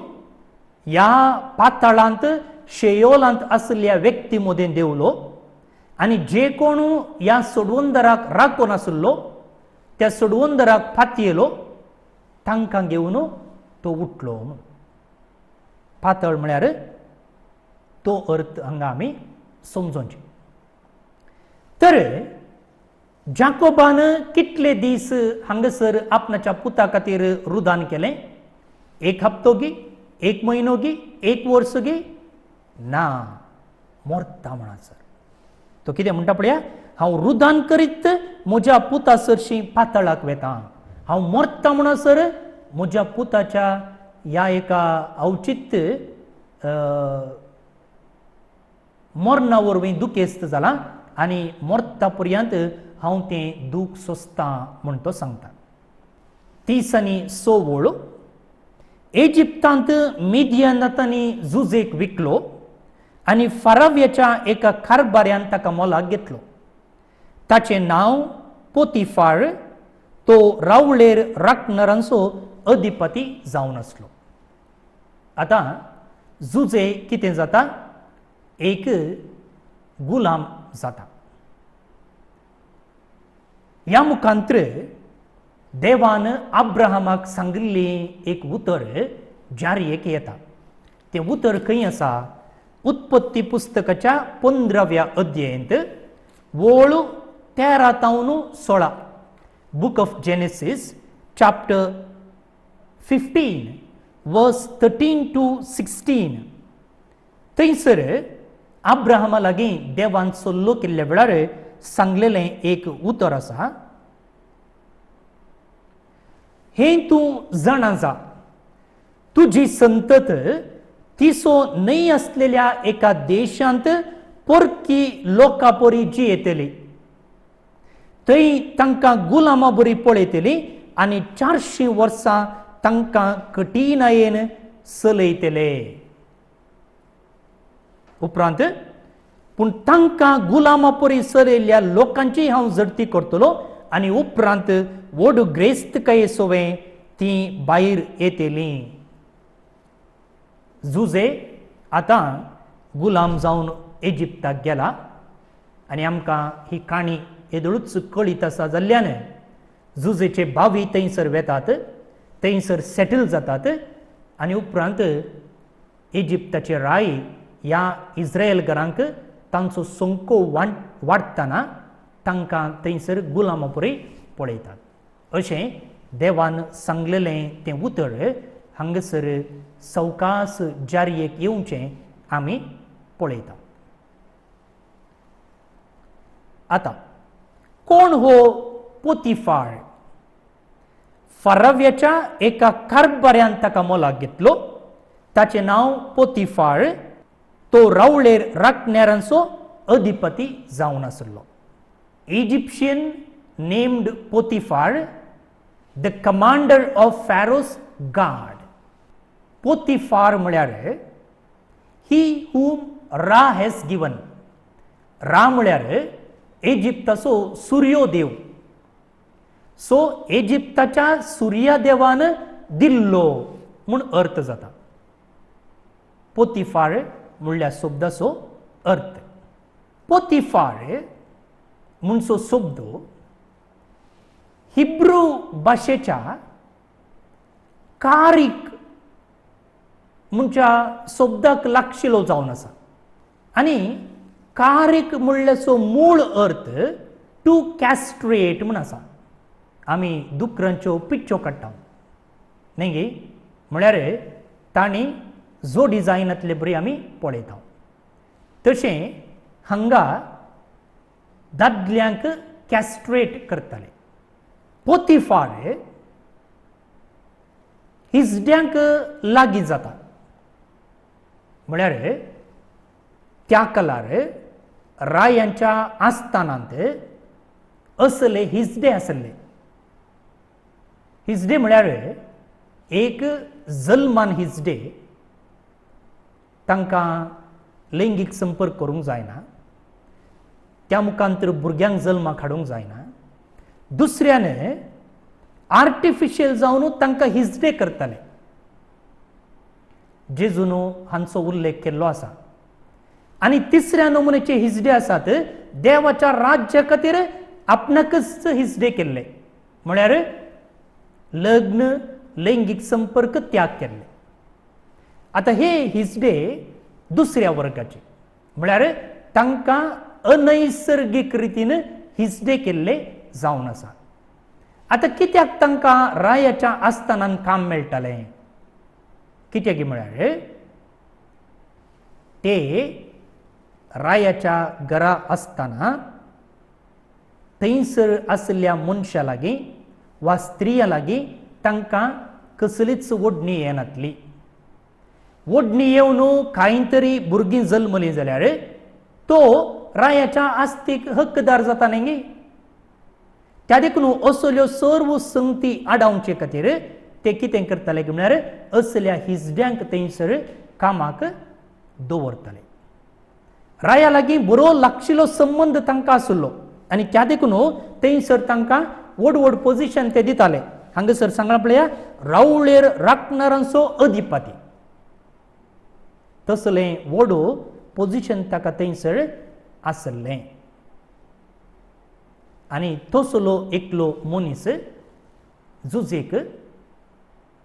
ह्या पातळांत शेयोलांत आसलेल्या व्यक्ती मदें देवलो आनी जे कोण ह्या सोडवंदराक राखून आसलो त्या सोडवंदराक फातयेलो तांकां घेवन तो उठलो. पातळ म्हळ्यार तो अर्थ हांगा आमी समजोवचे. तर जाकोबान कितले दीस हांगासर आपणाच्या पुता खातीर रुदान केलें? 1 हप्तो गी, 1 म्हयनो गी, 1 वर्स गी? ना, मोरता म्हणसर तो कितें म्हणटा पळया, हांव रुदान करीत म्हज्या पुतासरशी पातळाक वेता. हांव मोरता म्हणसर म्हज्या पुताच्या ह्या एका औचित्य मरणा वरवीं दुखेस्त जाला आनी मोरता पर्यंत हांव तें दूख सोंसतां म्हूण तो सांगता. 30 आनी 6 वळ इजिप्तांत मिदियानांतांनी झुजेक विकलो आनी फाराव्याच्या एका कारबाऱ्यान ताका मोलाक घेतलो. ताचें नांव पोतिफार. तो रावळेर राखणदारांचो अधिपती जावन आसलो. आतां झुजे कितें जाता? एक गुलाम जाता. ह्या मुखांत्र देवान अब्राहमाक सांगिल्ली एक उतर जारयेक येता. तें उतर खंय आसा? उत्पत्ती पुस्तकाच्या 15व्या अध्यायांत वळ 13 तावन 16. बुक ऑफ जेनेसीस चॅप्टर 15 वर्स 13 to 16. थंयसर अब्राहमा लागीं देवान सल्लो केल्ल्या वेळार सांगलेलें एक उतर आसा. हें तूं जाणा जा, तुजी संतत तिसो न्हय आसलेल्या एका देशांत परकी लोकां परी जियेतली. थंय तांकां गुलामा बरी पळयतली आनी 400 वर्सां तांकां कठिनायेन चलयतले. उपरांत पूण तांकां गुलामा परी चलयल्ल्या लोकांची हांव जडती करतलो आनी उपरांत व्हड ग्रेस्तकाये सोवें ती भायर येतली. झुजे आतां गुलाम जावन इजिप्ताक गेला आनी आमकां ही काणी येदळूच कळीत आसा जाल्ल्यान झुजेचे भावी थंयसर वेतात, थंयसर सेटल जातात आनी उपरांत इजिप्ताचे राय ह्या इस्रायेलकारांक तांचो संको वाडटना तांकां थंयसर गुलामा परी पळयतात. अशें देवान सांगलेलें तें उतर हांगासर सवकास जारयेक येवचें आमी पळयता. आतां कोण हो पोतिफार? फाराव्याच्या एका कारबाऱ्यान ताका मोलाक घेतलो ताचे नाव पोतिफार, तो रावळेर राखण्यारांचो अधिपती जावन आसलो. Egyptian named Potiphar, the commander of Pharaoh's guard. Potiphar म्हळ्यार he whom Ra has given. Ra म्हळ्यार इजिप्ताचो सूर्यो देव. सो इजिप्ताच्या सूर्या देवान दिल्लो म्हूण अर्थ जाता. पोतिफार म्हणल्या शब्दाचो अर्थ. पोतिफार म्हणचो शब्द हिब्रू भाशेच्या कारीक म्हणच्या शब्दाक लागशिल्लो जावन आसा. आनी कारीक म्हणल्याचो मूळ अर्थ टू कॅस्ट्रेट म्हूण आसा. आमी दुकरांच्यो पिच्च्यो काडटा न्ही गे, म्हळ्यार तांणी जो डिझायनांतले बरी आमी पळयता. तशें हांगा दादल्यांक कॅस्ट्रेट करताले. पोतिफार हिजड्यांक लागीं जाता. म्हळ्यार त्या काळार रायांच्या आस्थानांत असले हिजडे आसले. हिजडे म्हळ्यार एक जल्मान हिजडे, तांकां लैंगीक संपर्क करूंक जायना, त्या मुखांतर भुरग्यांक जल्माक हाडूंक जायना. दुसऱ्यान आर्टिफिशियल जावनूच तांकां हिजडे करताले. जेजुनो हांचो उल्लेख केल्लो आसा. आनी तिसऱ्या नमुन्याचे हिजडे आसात देवाच्या राज्या खातीर आपणाकच हिजडे केल्ले, म्हळ्यार लग्न लैंगीक संपर्क त्याग केल्ले. आता हे हिजडे दुसऱ्या वर्गाचे, म्हळ्यार तांकां अनैसर्गीक रितीन हिजडे केल्ले जावन आसा. आता कित्याक तांकां रायाच्या आस्थानान काम मेळटालें? कित्याक म्हळ्यार ते रायाच्या घरा आसतना थंयसर आसलेल्या मनशा लागीं वा स्त्रिया लागीं तांकां कसलीच ओडणी येनातली. ओडणी येवन कांय तरी भुरगीं जल्मलीं जाल्यार तो रायाच्या आस्तीक हक्कदार जाता न्ही गे. त्या देखून असल्यो सर्व संगती आडावचे खातीर ते कितें करताले म्हळ्यार असल्या हिजड्यांक थंयसर कामाक दवरताले. राया लागीं बरो लागशिल्लो संबंद तांकां आसलो आनी त्या देखून थंयसर तांकां व्हड व्हड पोजिशन ते दिताले. हांगासर सांगला पळया, रावळेर राखणारांचो अधिपती. तसलें व्हड पोजिशन ताका थंयसर आसलें. आनी तसलो एकलो मनीस जुजेक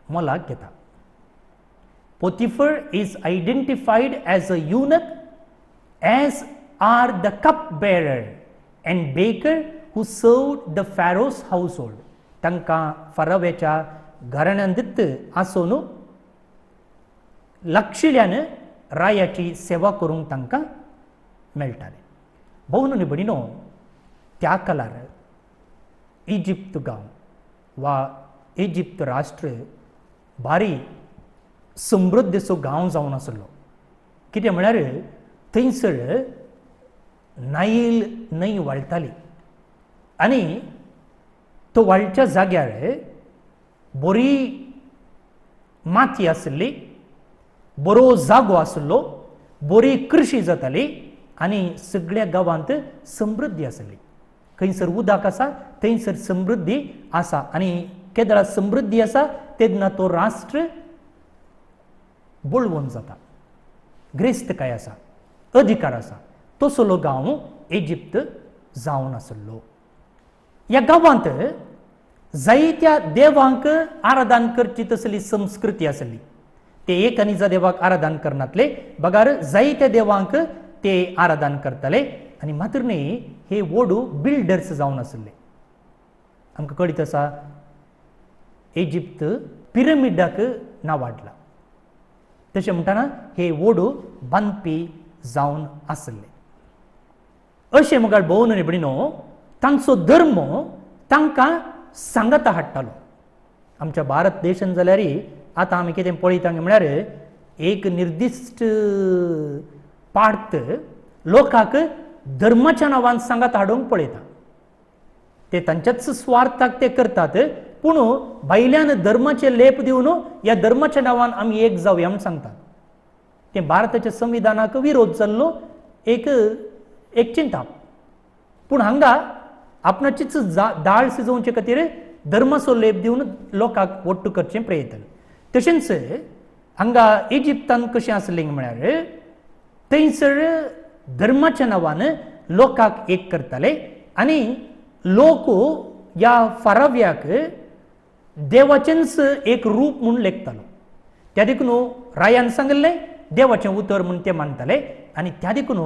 मोलाक घेता. Potiphar is identified as a eunuch, as are the cupbearer and baker who served the Pharaoh's household. तांकां फाराव्याच्या घराण्यांत आसून लागशिल्ल्यान रायाची सेवा करूंक तांकां मेळटालें. भोवन न्ही भयणीनो, त्या काळार इजिप्त गांव वा इजिप्त राष्ट्र भारी समृद्धीचो गांव जावन आसलो. कितें म्हळ्यार थंयसर नाईल न्हंय व्हाळटाली आनी तो व्हाळच्या जाग्यार बरी माती आसली, बरो जागो आसलो, बरी कृशी जाताली आनी सगळ्या गांवांत समृद्धी आसली. खंयसर उदक आसा थंयसर समृद्धी आसा आनी केदळा समृद्धी आसा तेन्ना तो राष्ट्र बळवून जाता, ग्रेस्तकाय आसा, अधिकार आसा. तसलो गांव इजिप्त जावन आसलो. ह्या गांवांत जायत्या देवांक आराधन करची तसली संस्कृती आसली. ते एक अनिजा देवाक आराधन करनातले, बगार जायत्या देवांक ते आराधन करताले. आनी मात्र न्ही हे व्हड बिल्डर्स जावन आसले. आमकां कळीत आसा इजिप्त पिरामिडाक नांव वाडलां. तशें म्हणटाना हे व्हड बांदपी जावन आसले. अशें मुखार भोवन न्ही भयणीनो, तांचो धर्म तांकां सांगता हाडटालो. आमच्या भारत देशांत जाल्यार आतां आमी कितें पळयता म्हळ्यार एक निर्दिष्ट पार्थ लोकांक धर्माच्या नांवान सांगात हाडूंक पळयता. ते तांच्याच स्वार्थाक ते करतात, पूण भायल्यान धर्माचे लेप दिवन ह्या धर्माच्या नांवान आमी एक जावया म्हूण सांगतात. ते भारताच्या संविधानाक विरोध जाल्लो एक चिंता. पूण हांगा आपणाचीच दाळ शिजोवचे खातीर धर्माचो लेप दिवन लोकांक वट्ट करचें प्रयत्न. तशेंच हांगा इजिप्तान कशें आसलें म्हळ्यार थंयसर धर्माच्या नांवान लोकांक एक करताले आनी लोक ह्या फाराव्याक देवाचेंच एक रूप म्हूण लेखतालो. त्या देखून रायान सांगलें देवाचें उतर म्हूण ते मानताले आनी त्या देखून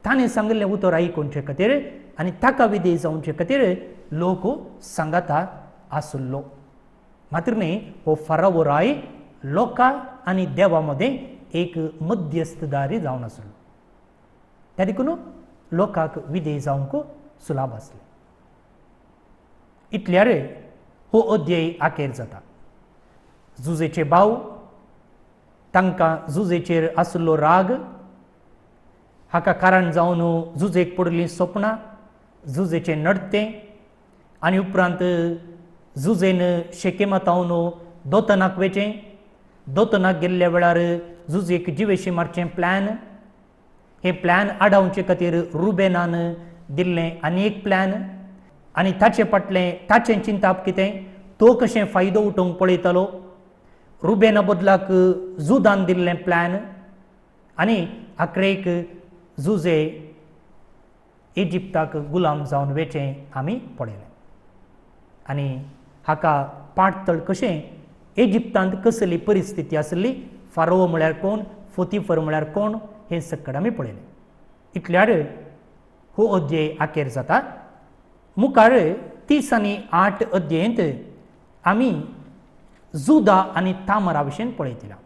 ताणें सांगलें उतर आयकोवचे खातीर आनी ताका विधेय जावचे खातीर लोक सांगाता आसलो. मात्र न्ही हो फाराव राय लोकां आनी देवा मदें एक मध्यस्थदारी जावन आसलो. त्या देखून लोकांक विधेय जावंक सुलाभ आसलें. इतल्यार हो अध्याय आखेर जाता. जुजेचे भाव तांकां जुजेचेर आसलो राग हाका कारण जावन जुजेक पडलीं सपनां, जुजेचें नडतें आनी उपरांत जुजेन शेकेमातावन दोतनाक वेचें. दोतनाक गेल्ल्या वेळार जुजेक जिवेशी मारचें प्लॅन. हे प्लॅन आडावचे खातीर रुबेनान दिल्लें आनी एक प्लॅन आनी ताचे फाटलें ताचें चिंताप कितें, तो कशें फायदो उठोवंक पळयतालो. रुबेना बदलाक जुदान दिल्लें प्लॅन आनी आखरेक जुजे इजिप्ताक गुलाम जावन वेचें आमी पळयलें. आनी हाका पाठतळ कशें इजिप्तांत कसली परिस्थिती आसली, फारोव म्हळ्यार कोण, फोतिफर म्हळ्यार कोण, हें सकट आमी पळयलें. इतल्यार हो अध्याय आखेर जाता. मुखार 30 आनी 8 अध्यायांत आमी जुदा आनी तामारा विशयी पळयतल्या.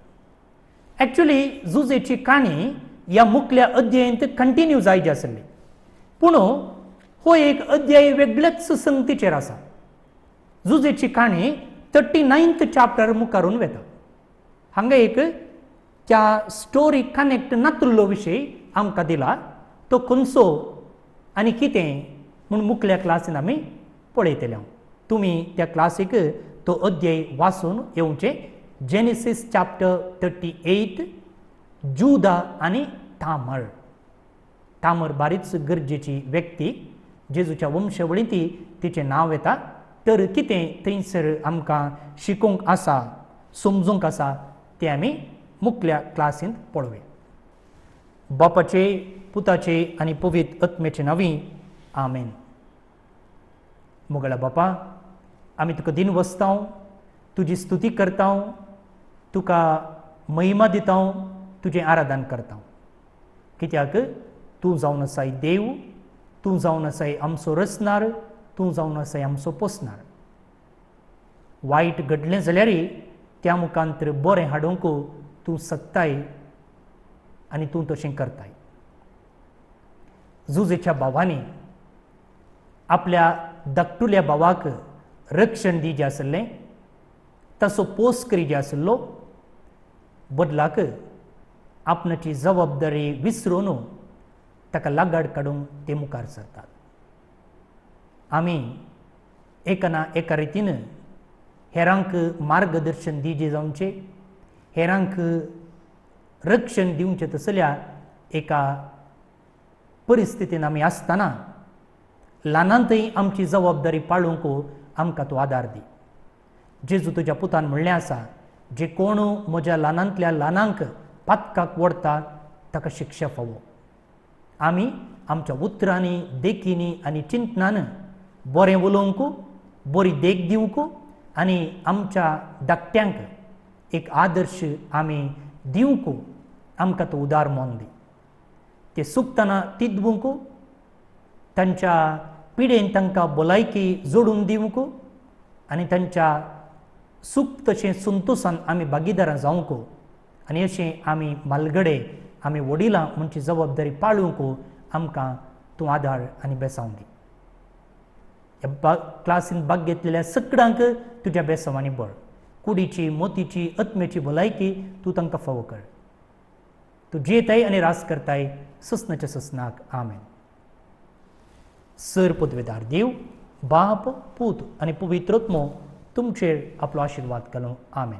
एक्चुली जुजेची काणी ह्या मुखल्या अध्यायांत कंटिन्यू जायची आसली, पूण हो एक अध्याय वेगळेच संगतीचेर आसा. जुजेची काणी 39th चॅप्टर मुखारून वेता. हांगा एक त्या स्टोरी कनेक्ट नातुल्लो विशय आमकां दिला. तो खंयचो आनी कितें म्हूण मुखल्या क्लासीन आमी पळयतले. तुमी त्या क्लासीक तो अध्याय वाचून येवचे. जेनेसीस चॅप्टर 38 जुदा आनी तामर. तामर बारीच गरजेची व्यक्ती, जेजूच्या वंशवळींत तिचें नांव येता. तर कितें थंयसर आमकां शिकोवंक आसा, समजूंक आसा, तें आमी मुखल्या क्लासींत पळोवया. बापाचे, पुताचे आनी पवित्र आत्म्याचे नांवी आमेन. मोगळा बापा, आमी तुका दिन वसता, तुजी स्तुती करता, तुका महिमा दिता, तुजें आराधन करता. कित्याक तूं जावन आसाय देव, तूं जावन आसाय आमचो रचणार, तूं जावन आसाय आमचो पोसणार. वायट घडलें जाल्यार त्या मुखांतर बरें हाडूंक तूं सकताय आनी तूं तशें करताय. जुजेच्या भावांनी आपल्या धाकटुल्या भावाक रक्षण दिवचें आसलें, ताचो पोस करीत आसलो. बदलाक आपणाची जबाबदारी विसरून ताका लागाड काडूंक ते मुखार सरतात. आमी एका ना एका रितीन हेरांक मार्गदर्शन दिवचें जावचें, हेरांक रक्षण दिवचें तसल्या एका परिस्थितीन आमी आसतना ल्हानांतय आमची जबाबदारी पाळूंक आमकां तूं आदार दी. जेजू तुज्या पुतान म्हणलें आसा, जे कोण म्हज्या ल्हानांतल्या ल्हानांक पातकाक व्हरता ताका शिक्षा फावो. आमी आमच्या उतरांनी, देखींनी आनी चिंतनान बरें उलोवंक, बरी देख दिवंक आनी आमच्या धाकट्यांक एक आदर्श आमी दिवंक आमकां तूं उदार मोन दी. ते चुकतना तिदवंक, तांच्या पिडेन तांकां भलायकी जोडून दिवंक आनी तांच्या सुख तशें संतोशान आमी भागीदारां जावंक आनी अशें आमी मालगडे, आमी वडिलां म्हणची जबाबदारी पाळूंक आमकां तूं आदार आनी बेसांव दी. ह्या क्लासीन भाग घेतलेल्या सगळ्यांक तुज्या बेसांवांनी बळ. कुडीची, मोतीची, आत्म्याची भलायकी तूं तांकां फावो कर. तूं जेताय आनी रास करताय ससनाच्या ससनाक आमेन. सर पदवेदार देव, बाप, पूत आनी पवित्रोत्मो तुमचेर आपलो आशिर्वाद घालूं आमेन.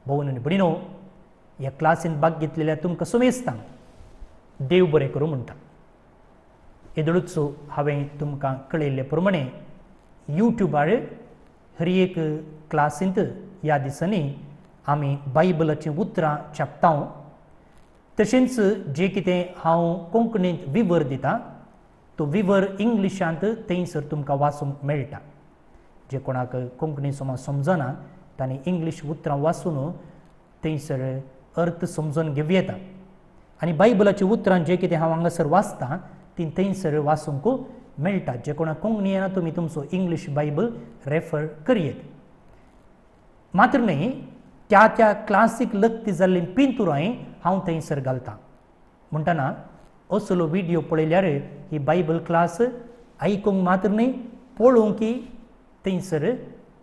भोवन आनी भयणीनो, ह्या क्लासीन भाग घेतलेल्या तुमकां सुमेस्तां देव बरें करूं म्हणटा. येदळूच हांवें तुमकां कळयल्ले प्रमाणे यूट्यूबार हर एक क्लासींत ह्या दिसांनी आमी बायबलाचीं उतरां छापतां. तशेंच जें कितें हांव कोंकणींत विवर दितां तो विवर इंग्लिशांत थंयसर तुमकां वाचूंक मेळटा. जे कोणाक कोंकणी समज समजना तांणी इंग्लीश उतरां वाचून थंयसर अर्थ समजून घेवं येता. आनी बायबलाची उतरां जे कितें हांव हांगासर वाचतां ती थंयसर वाचूंक मेळटा. जे कोणाक कोंकणी येना तुमी तुमचो इंग्लीश बायबल रेफर करयेत. मात्र न्ही, त्या त्या क्लासीक लक्ती जाल्लीं पिंतुरांय हांव थंयसर घालतां. म्हणटना असलो व्हिडियो पळयल्यार ही बायबल क्लास आयकूंक मात्र न्ही, पळोवंकय थंयसर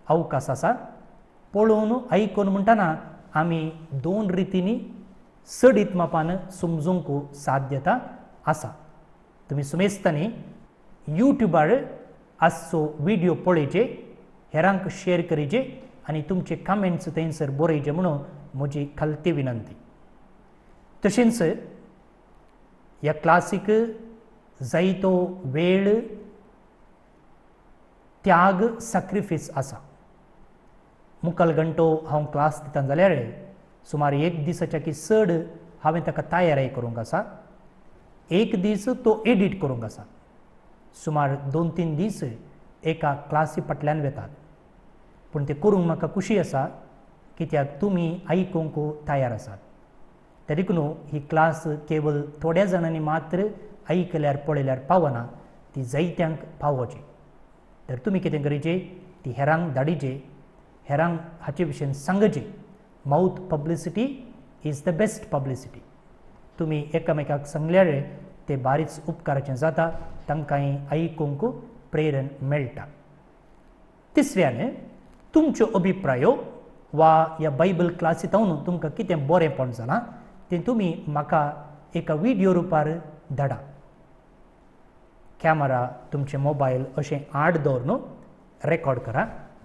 अवकाश आसा. पळोवन आयकून म्हणटना आमी दोन रितींनी सडीत मापान समजूंक साध्यता आसा. तुमी सुमेस्तांनी यूट्यूबार आजचो व्हिडियो पळयचे, हेरांक शेअर करीचे आनी तुमचे कमेंट्स थंयसर बरयचे म्हणून म्हजी खालती विनंती. तशेंच ह्या क्लासीक जायतो वेळ त्याग सॅक्रिफीस आसा. मुखाल घंटो हांव क्लास दिता जाल्यार सुमार एक दिसाच्या की चड हांवें ताका तयारी करूंक आसा. एक दीस तो एडिट करूंक आसा. सुमार 2-3 दीस एका क्लासी फाटल्यान वेतात. पूण ते करूंक म्हाका खुशी आसा कित्याक तुमी आयकूंक तयार आसात. त्या देखून ही क्लास केवळ थोड्या जाणांनी मात्र आयकल्यार पळयल्यार पावना, ती जायत्यांक पावोवची. तर तुमी कितें करीचे, ती हेरांक धाडिचे, हेरांक हाचे विशयी सांगचे. Mouth publicity is the best publicity. तुमी एकामेकाक सांगल्यार ते बारीच उपकाराचें जाता, तांकांय आयकूंक प्रेरण मेळटा. तिसऱ्यान तुमच्यो अभिप्रायो वा ह्या बायबल क्लासींतून तुमकां कितें बरेंपण जालां तें तुमी म्हाका एका व्हिडियो रुपार धाडा. कॅमेरा तुमचे मोबायल अशें आड दवरून रेकॉर्ड करा,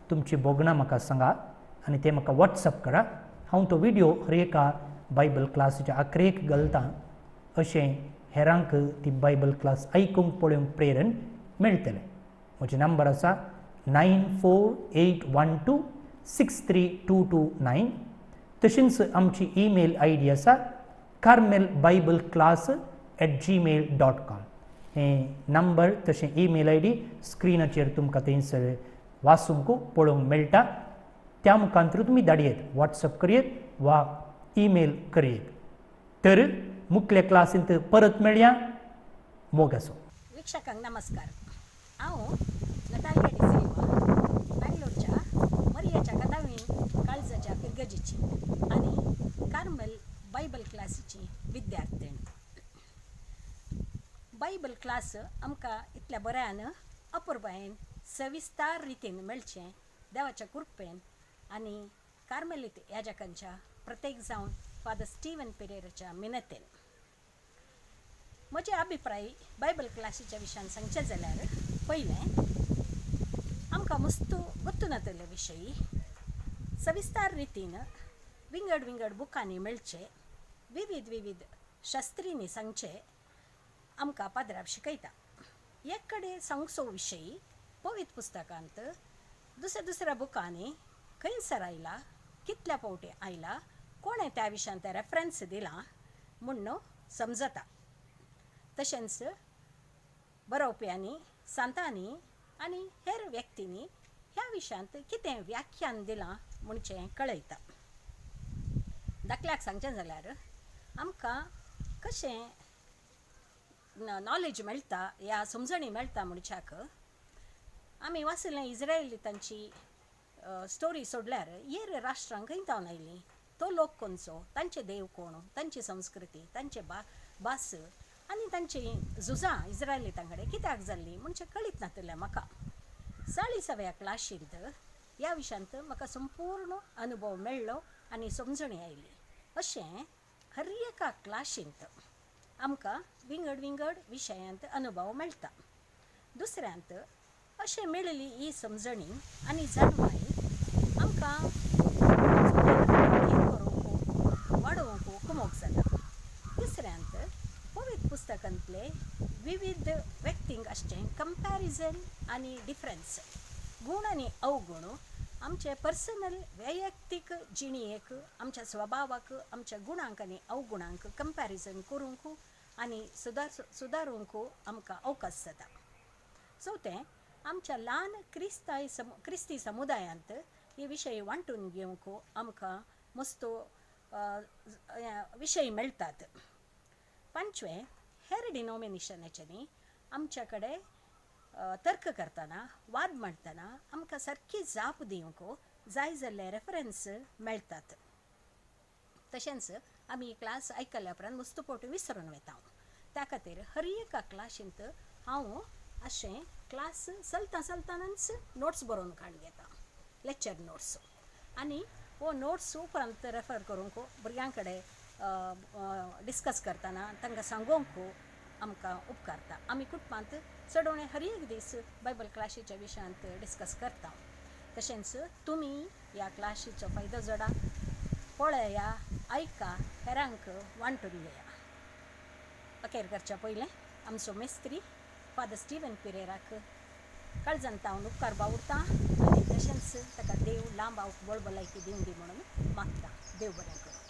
तुमची बोगणां म्हाका सांगा आनी ते म्हाका वॉट्सअप करा. हांव तो व्हिडियो हर एका बायबल क्लासीच्या आखरेक घालतां. अशें हेरांक ती बायबल क्लास आयकूंक पळोवंक प्रेरण मेळटलें. म्हजे नंबर आसा 9481263229. तशेंच आमची ईमेल आयडी आसा carmelbibleclass@gmail.com. हें नंबर तशें ईमेल आयडी स्क्रिनाचेर तुमकां थंयसर वाचूंक पळोवंक मेळटा. त्या मुखांतर तुमी धाडयेत, वॉट्सअप करयेत वा ईमेल करयेत. तर मुख्य क्लासींत परत मेळया. मोग आसो. वीक्षकांक नमस्कार. हांव नतालिया डिसिल्वा, बँगलोरच्या मरियाच्या कदावीन काळजाच्या पिरगजीची आनी कार्मेल बायबल क्लासीची विद्यार्थीण. बायबल क्लास आमकां इतल्या बऱ्यान अपुर्बायेन सविस्तार रितीन मेळचें देवाच्या कृपेन आनी कार्मेलीत याजकांच्या प्रत्येक जावन फादर स्टीवन पेरेराच्या मिनतेन. म्हजे अभिप्राय बायबल क्लासीच्या विशयान सांगचे जाल्यार पयलें आमकां मस्तू गुत्तुनातले विशयी सविस्तार रितीन विंगड विंगड बुकांनी मेळचे, विविध शास्त्रींनी सांगचे आमकां पाद्राब शिकयता. एक कडेन सांगचो विशयी पवित्र पुस्तकांत दुसऱ्या बुकांनी खंयसर आयला, कितल्या फावटी आयला, कोणें त्या विशयान ते रेफरन्स दिला म्हूण समजता. तशेंच बरोवप्यांनी, संतांनी आनी हेर व्यक्तींनी ह्या विशयांत कितें व्याख्यान दिलां म्हणचें कळयता. दाखल्याक सांगचें जाल्यार आमकां कशें नॉलेज मेळटा ह्या समजणी मेळटा म्हणच्याक आमी वाचलें इज्रायलितांची स्टोरी सोडल्यार हेर राष्ट्रांक खंय जावन आयलीं, तो लोक कोणचो, तांचे देव कोण, तांची संस्कृती, तांचे भास आनी तांची झुजां इज्रायलितां कडेन कित्याक जाल्लीं म्हणचें कळीत नातलें म्हाका. 40व्या क्लासींत ह्या विशयांत म्हाका संपूर्ण अनुभव मेळ्ळो आनी समजणी आयली. अशें हर एका क्लाशींत आमकां विंगड विंगड विशयांत अनुभव मेळटा. दुसऱ्यांत अशें मेळिल्ली ही समजणी आनी जाणवाय आमकां वाडोवंक कुमोग जाता. तिसऱ्यांत पवित्र पुस्तकांतले विविध व्यक्तींक आसचें कंपॅरिजन आनी डिफरन्स, गूण आनी अवगुण आमचे पर्सनल वैयक्तीक जिणेक, आमच्या स्वभावाक, आमच्या गुणांक आनी अवगुणांक कंपॅरिजन करूंक आनी सुदारूंक आमकां अवकाश जाता. चवथें, आमच्या ल्हान क्रिस्ती समुदायांत हे विशय वांटून घेवंक आमकां मस्तो विशय मेळटात. पांचवें, हेर डिनोमिनेशनाच्यांनी आमच्या कडेन तर्क करतना, वाद मांडतना आमकां सारकी जाप दिवंक जाय जाल्ले रेफरन्स मेळटात. तशेंच आमी क्लास आयकल्या उपरांत मस्तुपोट विसरून वता. त्या खातीर हर एका क्लाशींत हांव अशें क्लास चलतानाच नोट्स बरोवन काडून घेता, लेक्चर नोट्स. आनी वो नोट्स उपरांत रेफर करूंक भुरग्यां कडेन डिस्कस करतना तांकां सांगोंक आमकां उपकारता. आमी कुटुंबांत चडवणे हर एक दीस बायबल क्लाशीच्या विशयांत डिस्कस करता. तशेंच तुमी ह्या क्लाशीचो फायदो जोडा, पळया, आयका, हेरांक वांटून घेया. अखेर करच्या पयलें आमचो मेस्त्री फादर स्टीवन पिरेराक काळजांत तावन उपकार बावुरता आनी तशेंच ताका देव लांब बळभलायकी दिवं दी म्हणून मागता. देव बरें करूं.